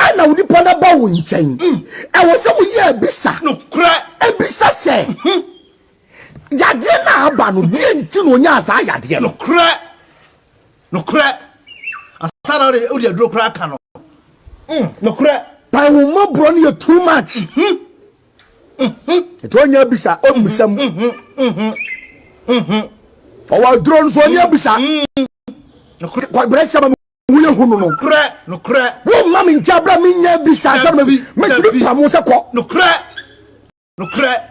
I know the Panda Bowing chain. I was so yeah, Bissa. No crack. And Bissa say, Yadina Abanu didn't know Yas. I had no crack. No crack. I started only a draw crack. No crack. By whom brought you too much. It won't you Bissa. Oh, some. Oh, our drones on your Bissa. No crack. No crack. Wo mama njabra minya bisa sa me metri pamusa ko. No crack.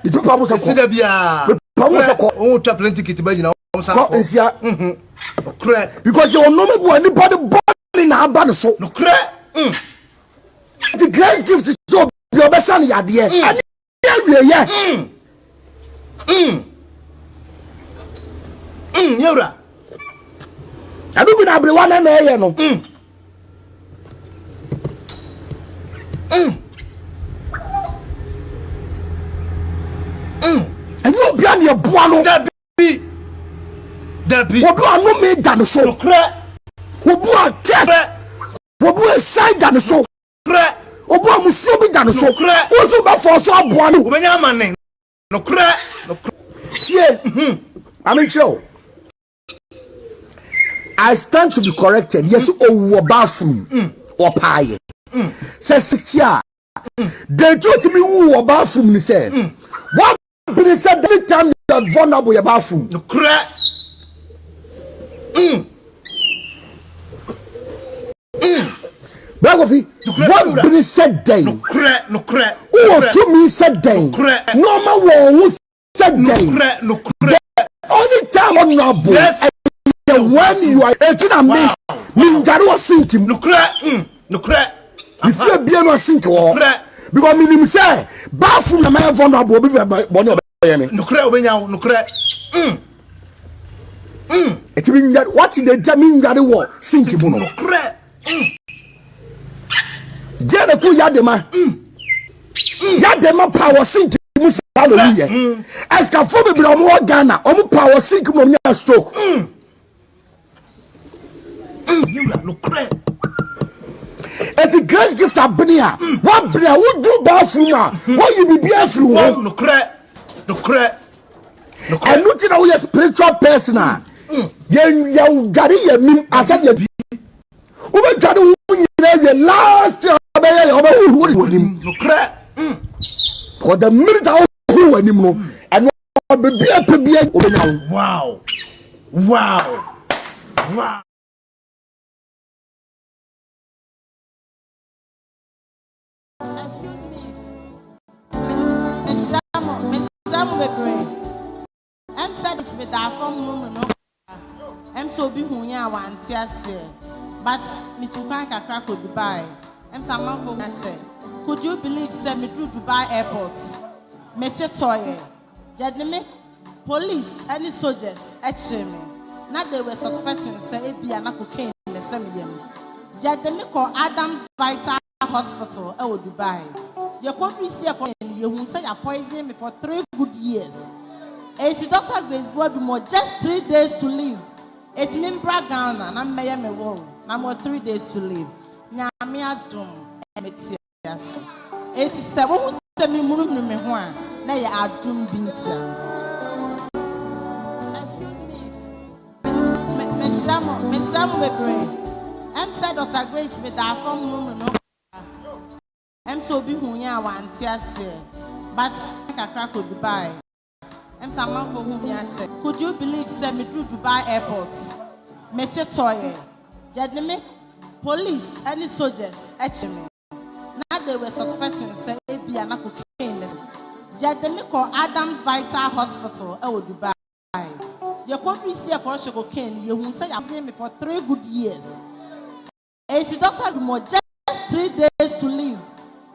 Itu pamusa ko. Sida bia. Pamusa ko. O cha plenty kit ba nyina o sa ko. Nsia. No crack. Because you no me bu ani body body na aba no so. No crack. The grace gift to so be obesan yade. Ani awie ye. Yura. I don't know everyone and I know. And you be on your buano. Debbie. What do I know me done so? What do I care? What do I say done so? What do I must be done so? What's about for so buano? When you're manning. No crack. Yeah. I'm sure. I stand to be corrected. Yes, oh, bathroom or pie. Says 6 years. They told me who bathroom. He said, what? But he said, every time you are vulnerable, your bathroom. No crack. Bragofi, what be said day? No crack. Oh, to me said day. Normal one said day. No. Only time on your boy. Yes. When you are 18 and me, Ninja was sinking. No crack. If you be no sink or because me say, bathroom the man vulnerable be by no crack. It mean that what did they mean that war sinking? No crack. Jericho Yadema power sink hallelujah. Escafo be more Ghana, power sink from your stroke. You no crack. It's a great gift of Benia. What Benia would do bathroom? What you be through? No crack. And looking at your spiritual person. You got it, I said, you over Jadu, you last year. No crack. For the minute I who anymore and wow. Excuse me. Miss Samu, I'm said it's with our phone room. I'm so big when you want to say, but me to bank a crack with Dubai. I'm someone for my share. Could you believe send me through Dubai airport? Mete toye. Jadneme police any soldiers actually me. Now they were suspecting say it be an cocaine in the same year. Jadneme call Adams Vital Hospital Dubai. You country see a coin you who say you poison me for 3 good years. It's Dr. Grace Boadu more just 3 days to live. It's me Ghana and I'm me wall. Now more 3 days to live. Nyame adom emeti ase 87 who say me munu me ho a na ya adom bintia. Excuse me. Mesamo bebre. Em said Dr. Grace with our phone room no. Em so bi hu ya wanti ase but kakra ko Dubai. Em sama for hu ya che. Could you believe send me through Dubai airport? Mete toye. Jadneme police any soldiers actually now they were suspecting say it be an cocaine. Jadneme call Adams Vital Hospital Dubai. Your country see a cocaine you who say you me for 3 good years. It's Dr. more just 3 days to live.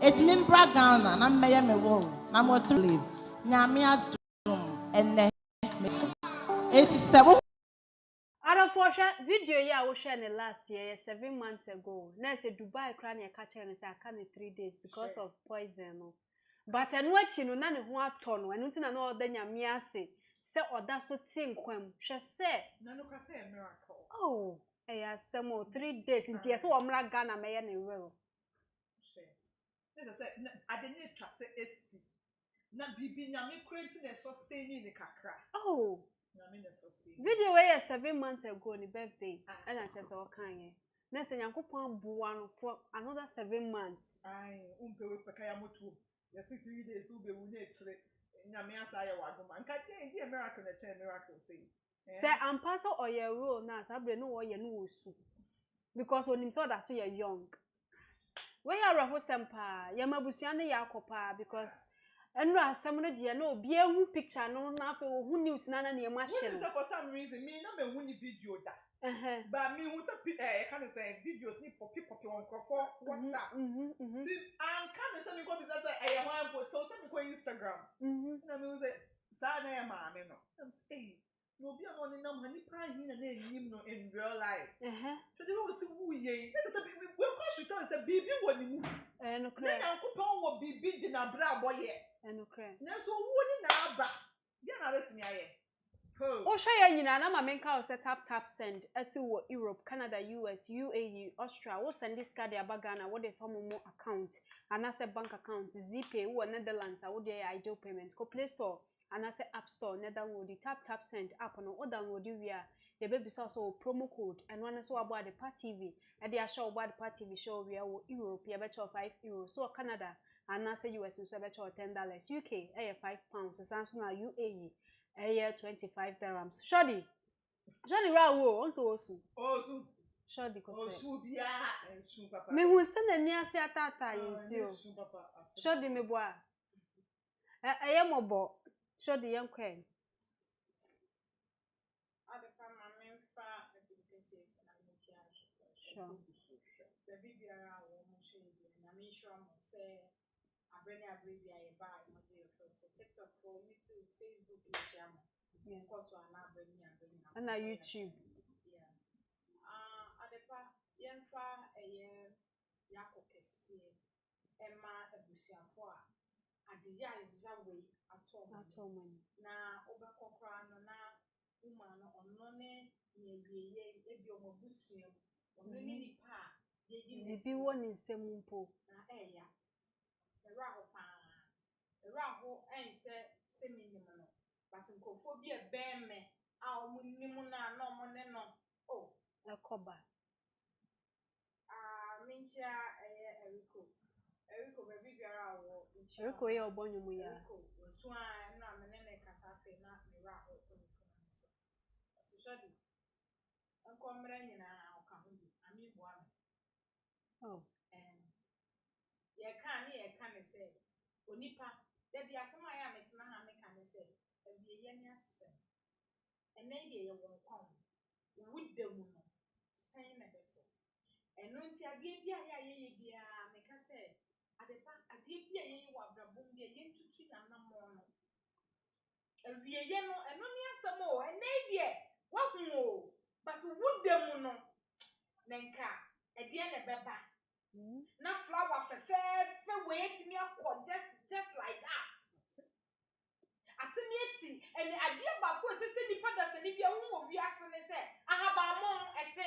It's me Ghana and I'm me wall. Now more to live. Nyame adom and 87. Adafosha video ya wo share the last year 7 months ago. Na say Dubai kra na ka tell say aka na 3 days because of poison no. But enu achi no na ne ho ato no. Enu ntina na oda nyame ase. Se oda so tinkwam. Hwe se na no ka say a miracle. Oh, eya samo 3 days nti ye se wo mra Ghana meye ne real. Let us say adene twase esi. Na bibi nyame kwenti na sustain ni kakra. Oh. Video Video where 7 months ago ni birthday and I just all kind. Next Yankopon buwano for another 7 months. Aye, we pekaya motu. Yes, 3 days ube unechre. Nyame asa ya wadoma. Nka dey miracle na chain miracle say. Say am pass or your rule na sabre no wo ye no osu. Because when him saw that so you're young. When you are sempa, yamabusia na yakopa because and some of the no be a picture no nothing who news nana near machine. For some reason, me no me wuni video that. But me who say kind of say videos need for people on for WhatsApp. See, I'm kind of saying go business I want put so send me go Instagram. Na me say sa na ya ma me no. I'm say no be on no money pa hin na him no in real life. So they will see who ye. This is we should tell say bibi woni mu. No clear. Na Yankopon wo bibi di na bra boye. Okay. Na so woni na aba. Bia na betimi aye. Oh, share you na ma menka o set tap send esi wo Europe, Canada, US, UAE, Australia. Wo send this card ya Ghana, wo dey form mo account, and as a bank account, ZPay wo Netherlands, wo dey ideal payment. Ko Play Store and as a App Store, download the tap send app no o download you via the baby so promo code and one so about the Part TV. And they are show about the Part TV show we are Europe, you bet €5. So Canada and as a US so bet $10. UK £5. Samsung UAE $25. Shodi. Johnny Rawo, also. Sure di ko se. Osubia ensu papa. Me hu se na ni ase atata yensio. Sure di me boa. Eye mobo. Sure di yenkwen. Adepa mama mfa education na metia. Sure. The bibiara wo mo shey na me sure mo say abrani bia ye ba mo dey for TikTok, for YouTube, Facebook, Instagram. Yeah. Because we are not abrani. And na YouTube. Yeah. Adepa yemfa yakokese ema ebusiafo a adeya izawe atom na obekokra no na uma no ono ne yeye ebi omobusuam ono ne nipa yeji Bibi woni nsem mpo na eya eraho ense seminim no but nkofo bi ebeme a omunim na na omone no oh ekoba mincha Eriko baby biara wo Eriko ye obonyomu ya Eriko so na menene kasafe na mira ho so shadi anko mra nyina oka ho bi ami boa oh ye ka ne se onipa da bia asema ya metena ha me ka ne se abie ye ne ase ene de ye won kwon wudamu no sen na beto eno nti adie bia ya ye bia me ka se adepa adie bia ye wa brabom bia ye ntutu na namo no awie ye no eno ne asem o ene de wahu o but wudamu no nenka adie ne beba na flower fe wait me akọ just like that atimieti eni adie ba ko sese nipa da se ni bia hu wo wi ase ne se ahaba mo ete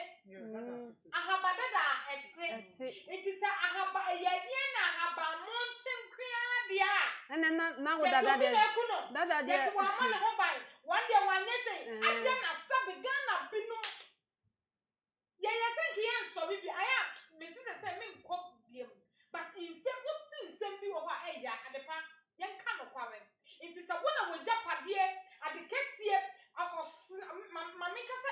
ahaba dada ete iti se ahaba ye die na ahaba mo ntenkria dia na wo dada dia yes wa ma ne ho bai one day one ye say adie na sabe Ghana binu ye senki ye so bibi aya me se me nkọ biem but insem uti insem bi wo ha eya adepa ye nka no kwawe it is a wona wo japade adekesie mama ka se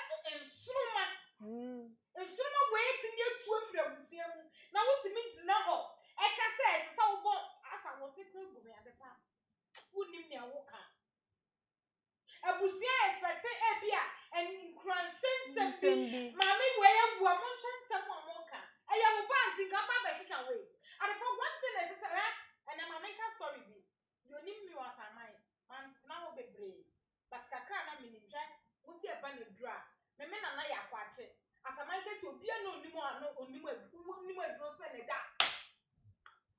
ensuma we ti ni etu afiri abusia mu na wuti mi gina ho e ka se wo bo asa wo Sɛcret go me adepa unim ne awoka abusia expect e bia en kransen bi mama we ye bua mo nsensem amoka eya wo banti ka ba be kika we adepa one thing is say and mama ka story bi yonim mi wasamai man tina wo bebre but kakra na minimhwe wo si eba ne dura me na ya kwache asamai ke si obi na onim aduro se ne da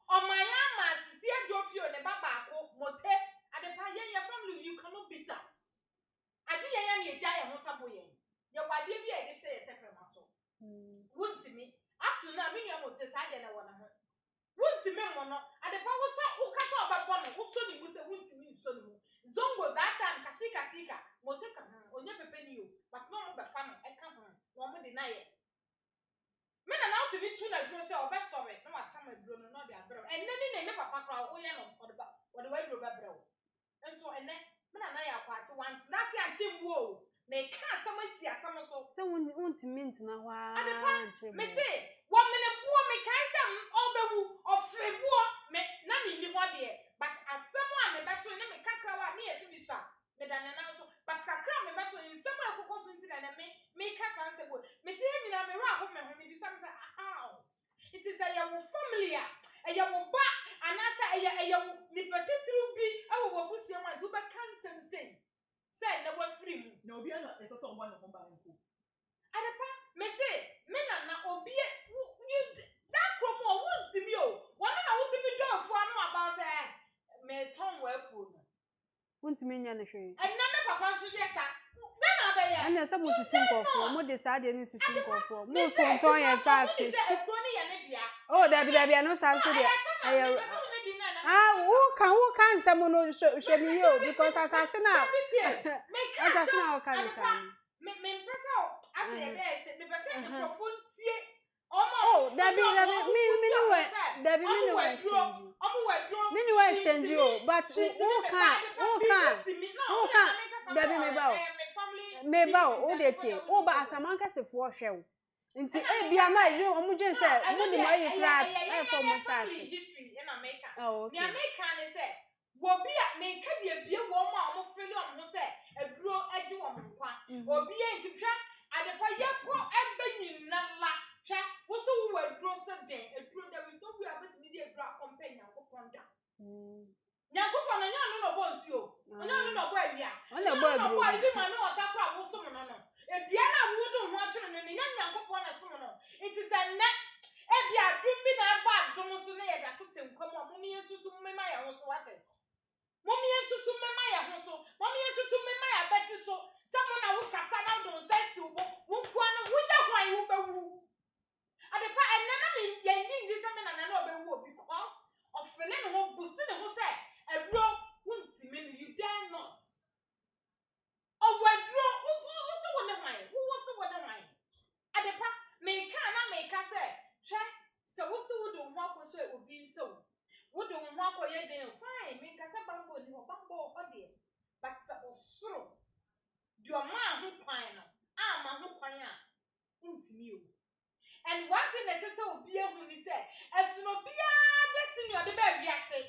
omaya ma sisi ajofio ne baba ko mote adepa ye family you cannot beat us aji ye ne eja ye ho sabo ye wade bi e de se ye tekrema so wuntimi atuna me nua mote sa de na wona ho wuntimi mo no adepa wo sa ukasa obabo no wo so ni mu se wuntimi so ni mu zongo that time kashika mote ka onye pepe ni yo but no mo be fa no e ka ho no mo de na ye me na now to be too na duro se obe sorry no ata ma duro no de abro eneni na me papa kra wo ye no ode wa duro ba bro enso ene me na ya kwate once na se anchimbu o me ka asam asi asam so se wuntimi ntina hwa anchimbu me se wo me ne buo me kai se obewu ofebuo me na me ni ho de but asam a me beto ne me kakra wa me yesi bisa me da na so but kakra me beto nsam akoko funti na me ka sanse bo me ti nyina me wa ho me bisa me how it is a your family a your ba anasa a your nipatitru bi awo wabusia ma tu ba cancel say na wa free mu na obi na esa so ngwa no ho ba nko adepa me say me na obi you that promo wuntimi o wona na wuntimi do afu anu about say me ton wa afu no wuntimi nya ne hwe and na me papa so yesa na ba ya ana se mo sisi nkofo mo de sa de ni sisi nkofo mo tonton ye sa ase oh dabi no sa so de wo kan se mo no hwe mi yo because asase na o kan sa me pesa o ase e be se me pesa nkofo ntie oh dabi mi no we dabi mi no we exchange o but wo kan dabi me ba o de tie o ba asamanka sefo hwe o Nti bia ma je omudwen say mo di mai flat for mo stars history in America. Oh okay. The American is say obi a me ka de bie wo mo a mo feel am ho say aduro agi wo nkwa. Obi a nti twa adepa yakọ ebenyin na la twa wo so wo aduro se den aduro there is no way about me dey aduro company akopon da. Nyakopon na nya no bo nsuo. Nya no bo awia. Ona bo aduro. Ibi ma no otakwa wo so mo no. Ebia na wo do ho atwere no nya Nyakopon na so mo no. It is a net ebia dumbi na ba dum so na ye da so tenkwam a mo mi entutu mmema ya ho so wate. Mommy entutu mmema ya ho so. Mommy entutu mmema ya beti so. Samo na wo kasa na do sense wo kwa no wo ya hwan wo bewu. Adepa enana me ye ndi ndi same na na obewu because of feeling wo boost ne ho say aduro wuntimi no you dare not. Owaduro wo so wo ne hwan wo so wo ne hwan. Adepa me ka say hwe se wo so wo do ho akose obi nso. Wo do ho akoye den fine me ka say bambo ni ho bambo ode but se osoro do ma ho kwan no ama ho kwan a ntimi o. And one thing that says obi ehu ni say esuno bia destiny ode ba wiase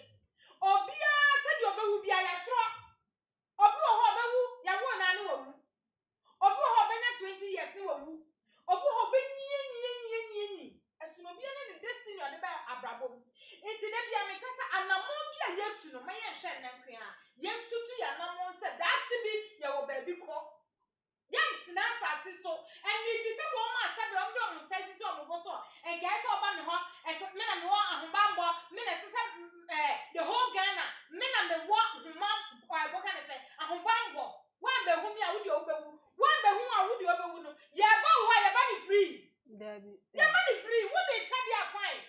obia se di obewu bia ya tro obi ho obewu ya wo na ne wawu obi ho benya 20 years ni wawu obi ho benyi esuno bia na ne destiny ode ba abrabo enti de bia me kasa anamo bia yetu no maye hwe na nkwe a yentutu ya namo se that bi ya wo ba bi ko yantina asase so and we be say wo ma sabe o ndo mo sai sisi o mo bo so and guys oba me ho me na me wo ahobambo me na sisa the whole Ghana me na me wo huma bo ka say ahobambo wan be hu mi a wo di obewu wan be hu a wo di obewu no ye ba wo ye ba ni free Dabi ye ba ni free wo dey check dia fine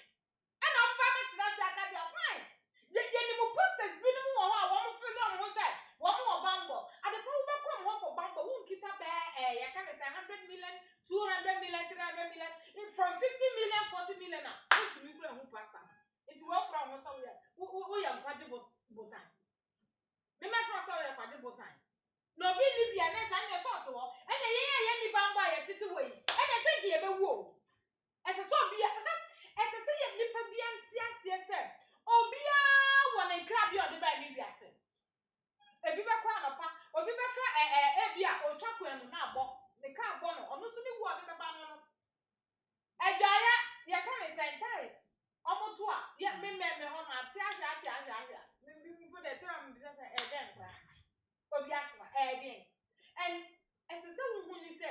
and oba be tina say aka dia fine ye ni mo posters bi ni mo wo a wo mo feel no mo say wo mo bambo ade pa wo be come wo for bambo wo nkita be ya can say 100 million 200 million 300 million from 50 million 40 million na to me kula hu pastor it will from wo so we ya kwaje botan me me from so ya kwaje botan no be libya na sa nya sort wo and ye ni bambo ya titi wo yi and say gi e be wo ese so bia ese say ye nipa bia ntia se obia wona nkra bia ode ba ni wiase ebi be kwa anopa obi be fra bia otwakwa mu na abo ne ka abo no onu so ni wu ode be ba no ejaya ye ka me sentence omoto a ye me ho ma ati ahia me go dey tell am business den kwa obi asma den and ese se wu hu ni se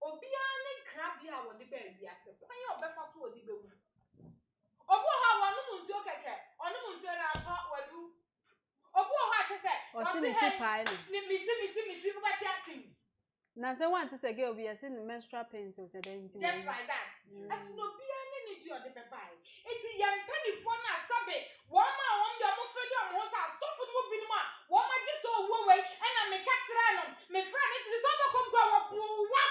obia ne nkra bia wode ba wiase kwan ya obefa so odi be wu obu ha wonu munsuo keke onu munsuo na atọ wadu obu ha che se o si ni tipai no ni miti ubati atim na se want say girl be say menstrual pains o say den ti just like that as no bia ne ni di ode be bai eti yam penifo na sabe wo ma won de mo feli o mo sa sofu mo bi no a wo ma ji so wo we na me ka kire no me fra ne so be ko gwa wo buwa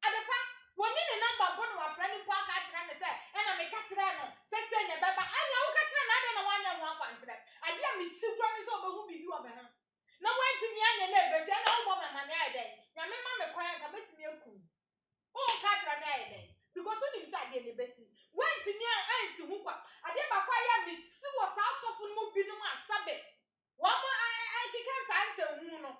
adepa woni ne number bo no wa fra ne po aka kire me say na me ka kire no se ne beba anya wo ka kire na de na wanya ho akwantre ade a me ti kura me so be hu bibi wo be ho na wanti mi anya na ebesi na wo bo mama na ede nya me ma me kwan ka betimi ekum o ka kire na ede because oni bisa ade ne besi wanti ni ansi hu kwa ade ba kwa ya me ti wo sa sofu no bi no asabe wo mo ai kika sa ansa hu no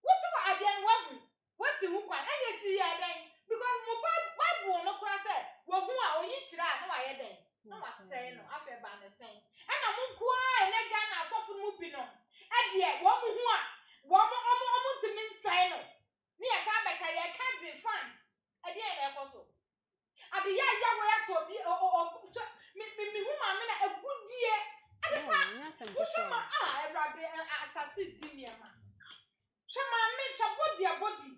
wo so ade ne wo hu wo si hu kwa anya si ya den because mo Bible no kura say wo hu a oyi kire a no wa ye den no wa say no afa ba na say na mo kwa ene ga na sofu no bi no adie wo mo hu a wo mo ti min say no ni ya sa be ka ye ka di fans adie na ekoso ade ya wo ya to bi mi hu ma me na agudie ade pa wo shema everybody asasi di ma shema me body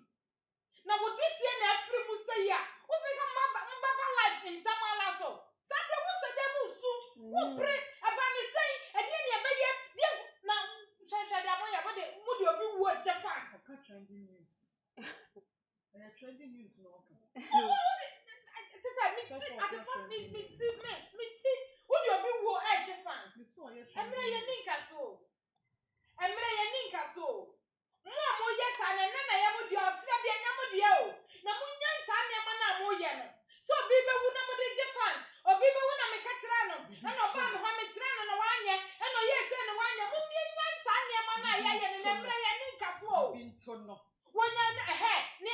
na wo dishie na afri mu say ya wo fi sa mbaba life in tamala so sa de wo se de mu su wo pre abani say adie ne be ye na shasha de aboya bode mu de obi wo je fans trending news trending news no it is a meeting at the meeting wo de obi wo je fans emre ye ninka so mo yes and na ya mo di o tira bia nya mo di o na mo nyan sa na ma na mo ye nto no wonya ni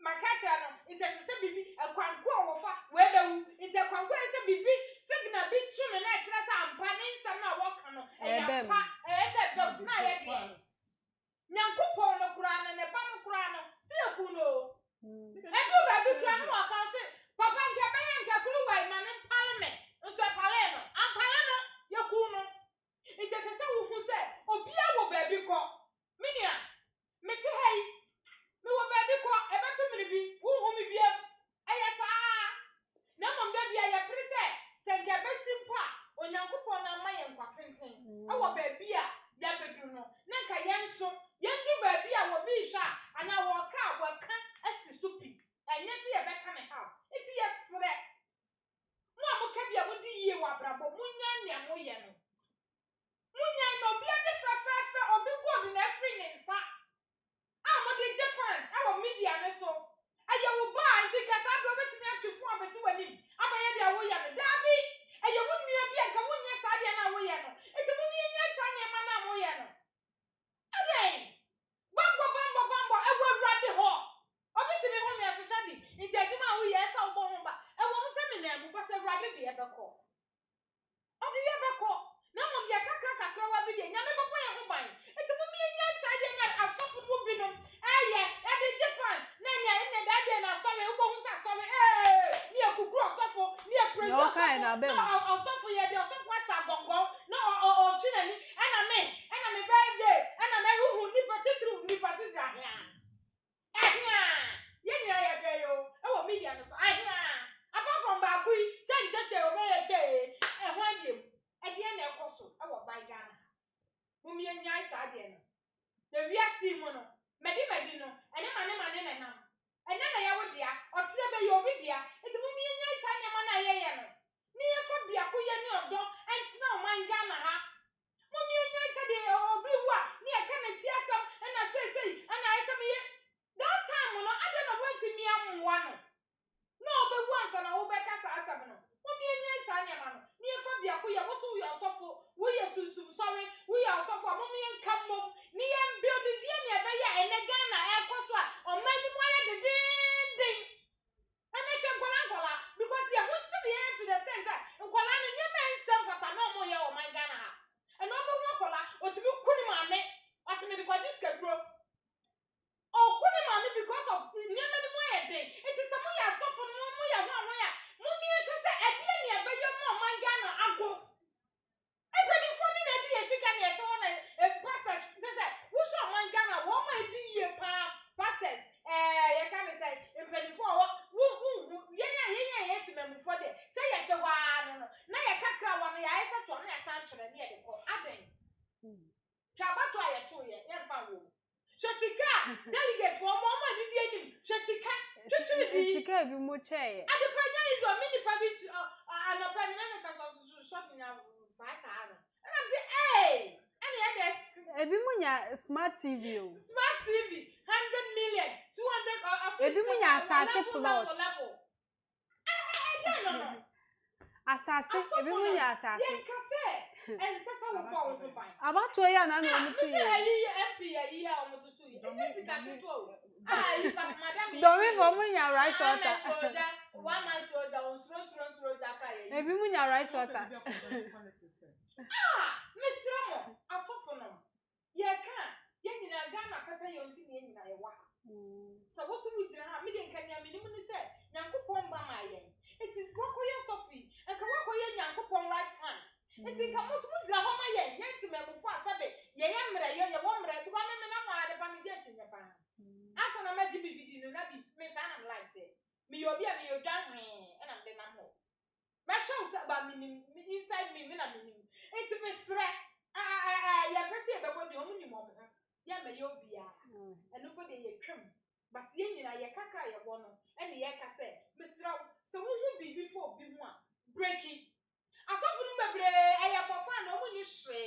makacha no it's a bibi akwanko owofa we bewu it's a kwanko ese bibi signal bi tumi na kire sa ampa ne nsam na woka no e pa ese be na ye de nyankopon no kura na ne ba no kura no se eku no edu ba bi kura no waka se papa nke be nke kuru wai ma ne parliament nso parliament parliament yeku no it's a se wo hu se obi awo ba bi ko minia meti hey me wo ba bi ko e beto mi bi wo hu mi bia ayesa na mom da bia ya prese se ga beti mpo a onyankopon na ma ye nkwatenten e wo ba bi a ya bedu no na ka yenso yendu ba bi a wo bi sha ana wo ka asi supi enye se ye beka ne ha iti yesre mo amuka bia mo di yie wa brabo munya nya mo ye no munya no bia de frafrafe obi god na free ne nsa mo the difference our media ne so aye wo ba anti kasa bro betimi atwefo abesi wanim abaye dia wo ye no dabi aye wo nua bia nka wo nya sa dia na wo ye no iti mo nya sa ne ma na mo ye no adai bambo ewo rade ho obitimi ho me asechadi nti adwuma wo ye sa wo ho ba ewo mo se me na mu pata rade de ebeko odi ye beko na mo bia kakra wa bi de nya me popo ye ho ban enti mo nya sa dia na asofu mo bi no aye e the difference na nya ene da de na so me wo ho sa so me ni ekukuru asofu ni eprejo asofu ye de asofu asa gongon na o chinani ana me birthday ana me hu ni patitru ni patitru ahia ye nya ye be yo e wo media no so ahia apart from bagui che o be ye che e ho adiem e de na ekoso e wo bai Ghana mo mi nya isa de no de wiase mu no medi no ene mane na nam ene na ya wo dia o tire be yo bi dia enti mo mi nya isa nya ma na ye no ni ye fo bia ko ye ni odo enti na o man Ghana ha mo mi nya isa de obi wa ni e ka na chi asam na sei ana asam ye that time no ade no wenti mi amwa no obe wu ansa na wo be ka sa asam no mo mi nya isa nya ma no ni e fo bia ko ye wo so wi osofo wo ye sunsum sorry wo ye osofo mo mi nka mom ni ye build die ni e be ya ene Ghana e koso a o mani mo ye de din ana she gola because they want to be to the sense that gola no nyama ensem fata no mo ye o man Ghana ha eno obo wo gola o ti bi kuni maame asime de kwaji skabro o kuni maame because of nyama ni mo ye din it is some ya sofo no mo ye ho ya mo mi e che se edie ni e be ye mo man Ghana ago ebeni foni na di esika ni e te wona pastors they say wo show man Ghana wo ma di ye pa pastors ye ka me say ebeni fo wo ye ti memu fo de say ye te wa no na ye kakra wa no ya esa to na san twere ne ye de ko aben twabato aye to ye fa wo Sh0ckingly delegate for mo di bi enim Sh0ckingly bi sika bi mo cheye adepanya is a mini private anopa ni na ka so shopping na 5,000 and I'm say hey and yeah ebi mo nya smart TV 100 million 200 ebi mo nya asase plot no asase ebi mo nya asase ye ka se en sasa wo ba wo ban abato ya na na omutu ye ayi MP ayi ya omututu ye esi ka keto o madam domi fo mo nya rice water one man soldier on suro ja ka ye ebi mo nya rice water Mr. Mo afofo no ye ka ye nyina Ghana pepe ye onti ne nyina ye wa so wo so mu jira ha me de nka nya me ni mu ni se nyankopon ba ma ye it is kwakoye sofi and kwakoye nyankopon right hand it is ka mo so mu jira ho ma ye nti memufo asabe ye mre ye wo mre bi ba me na ma de ba me je chinya pa asa na ma ji bibidi no na bi me sa na light me yo bi a me yo dan na me na mo ma show say ba me inside me na me enti me sre ya pese e be bodi o mu ni mo ya me yo bia eno ko de ye twem but ye nyina ye kakra ye bo no ene ye ka say me sre se wo hu bibi fo bi hu a break it asofu no bebre aya fofa na o mu ni hwe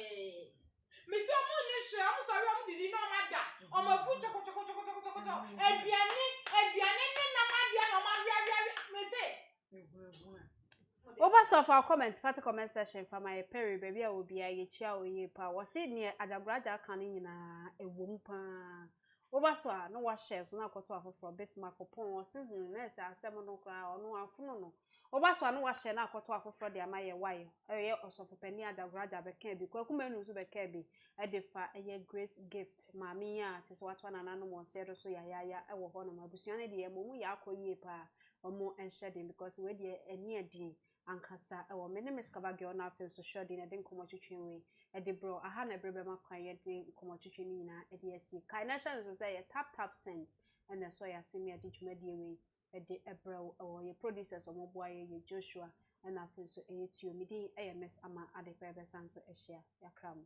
me so mu ni hwe o sorry o mu didi no ma da o ma fu choko aduane ne na ma bia no ma wia me say Over so for comment, part comment section for my Perry baby I will be a chia o ye pa. Was it near Ajagurajah Kwaku Manu Sh0ckingly na ewom pa. Obaso a no wa share so na akoto afoforo Bismarck opon o se na ese asem no kra ono afuno no Obaso a no wa share na akoto afoforo de amaye wayo eye osofopani Ajagurajah beka bi Kwaku Manu so beka bi e de fa eye grace gift maami a tese watwa nanano mo se do so yaya e wo ho no mabusuan de ye momu ya akoyie pa omo ensheding because we de eni adin ankasa e wo me ne miskaba ge ona afi so shodi na de nkomo twetwenwe e de bro aha na brebe makwan ye de nkomo twetweni na e de asi kai na shan so say tap send and the so ya semi ade dwumadi we e de ebro o ye producers omo boa ye Joshua and afi so e tio midi e miss ama ade brebe sanso e share yakram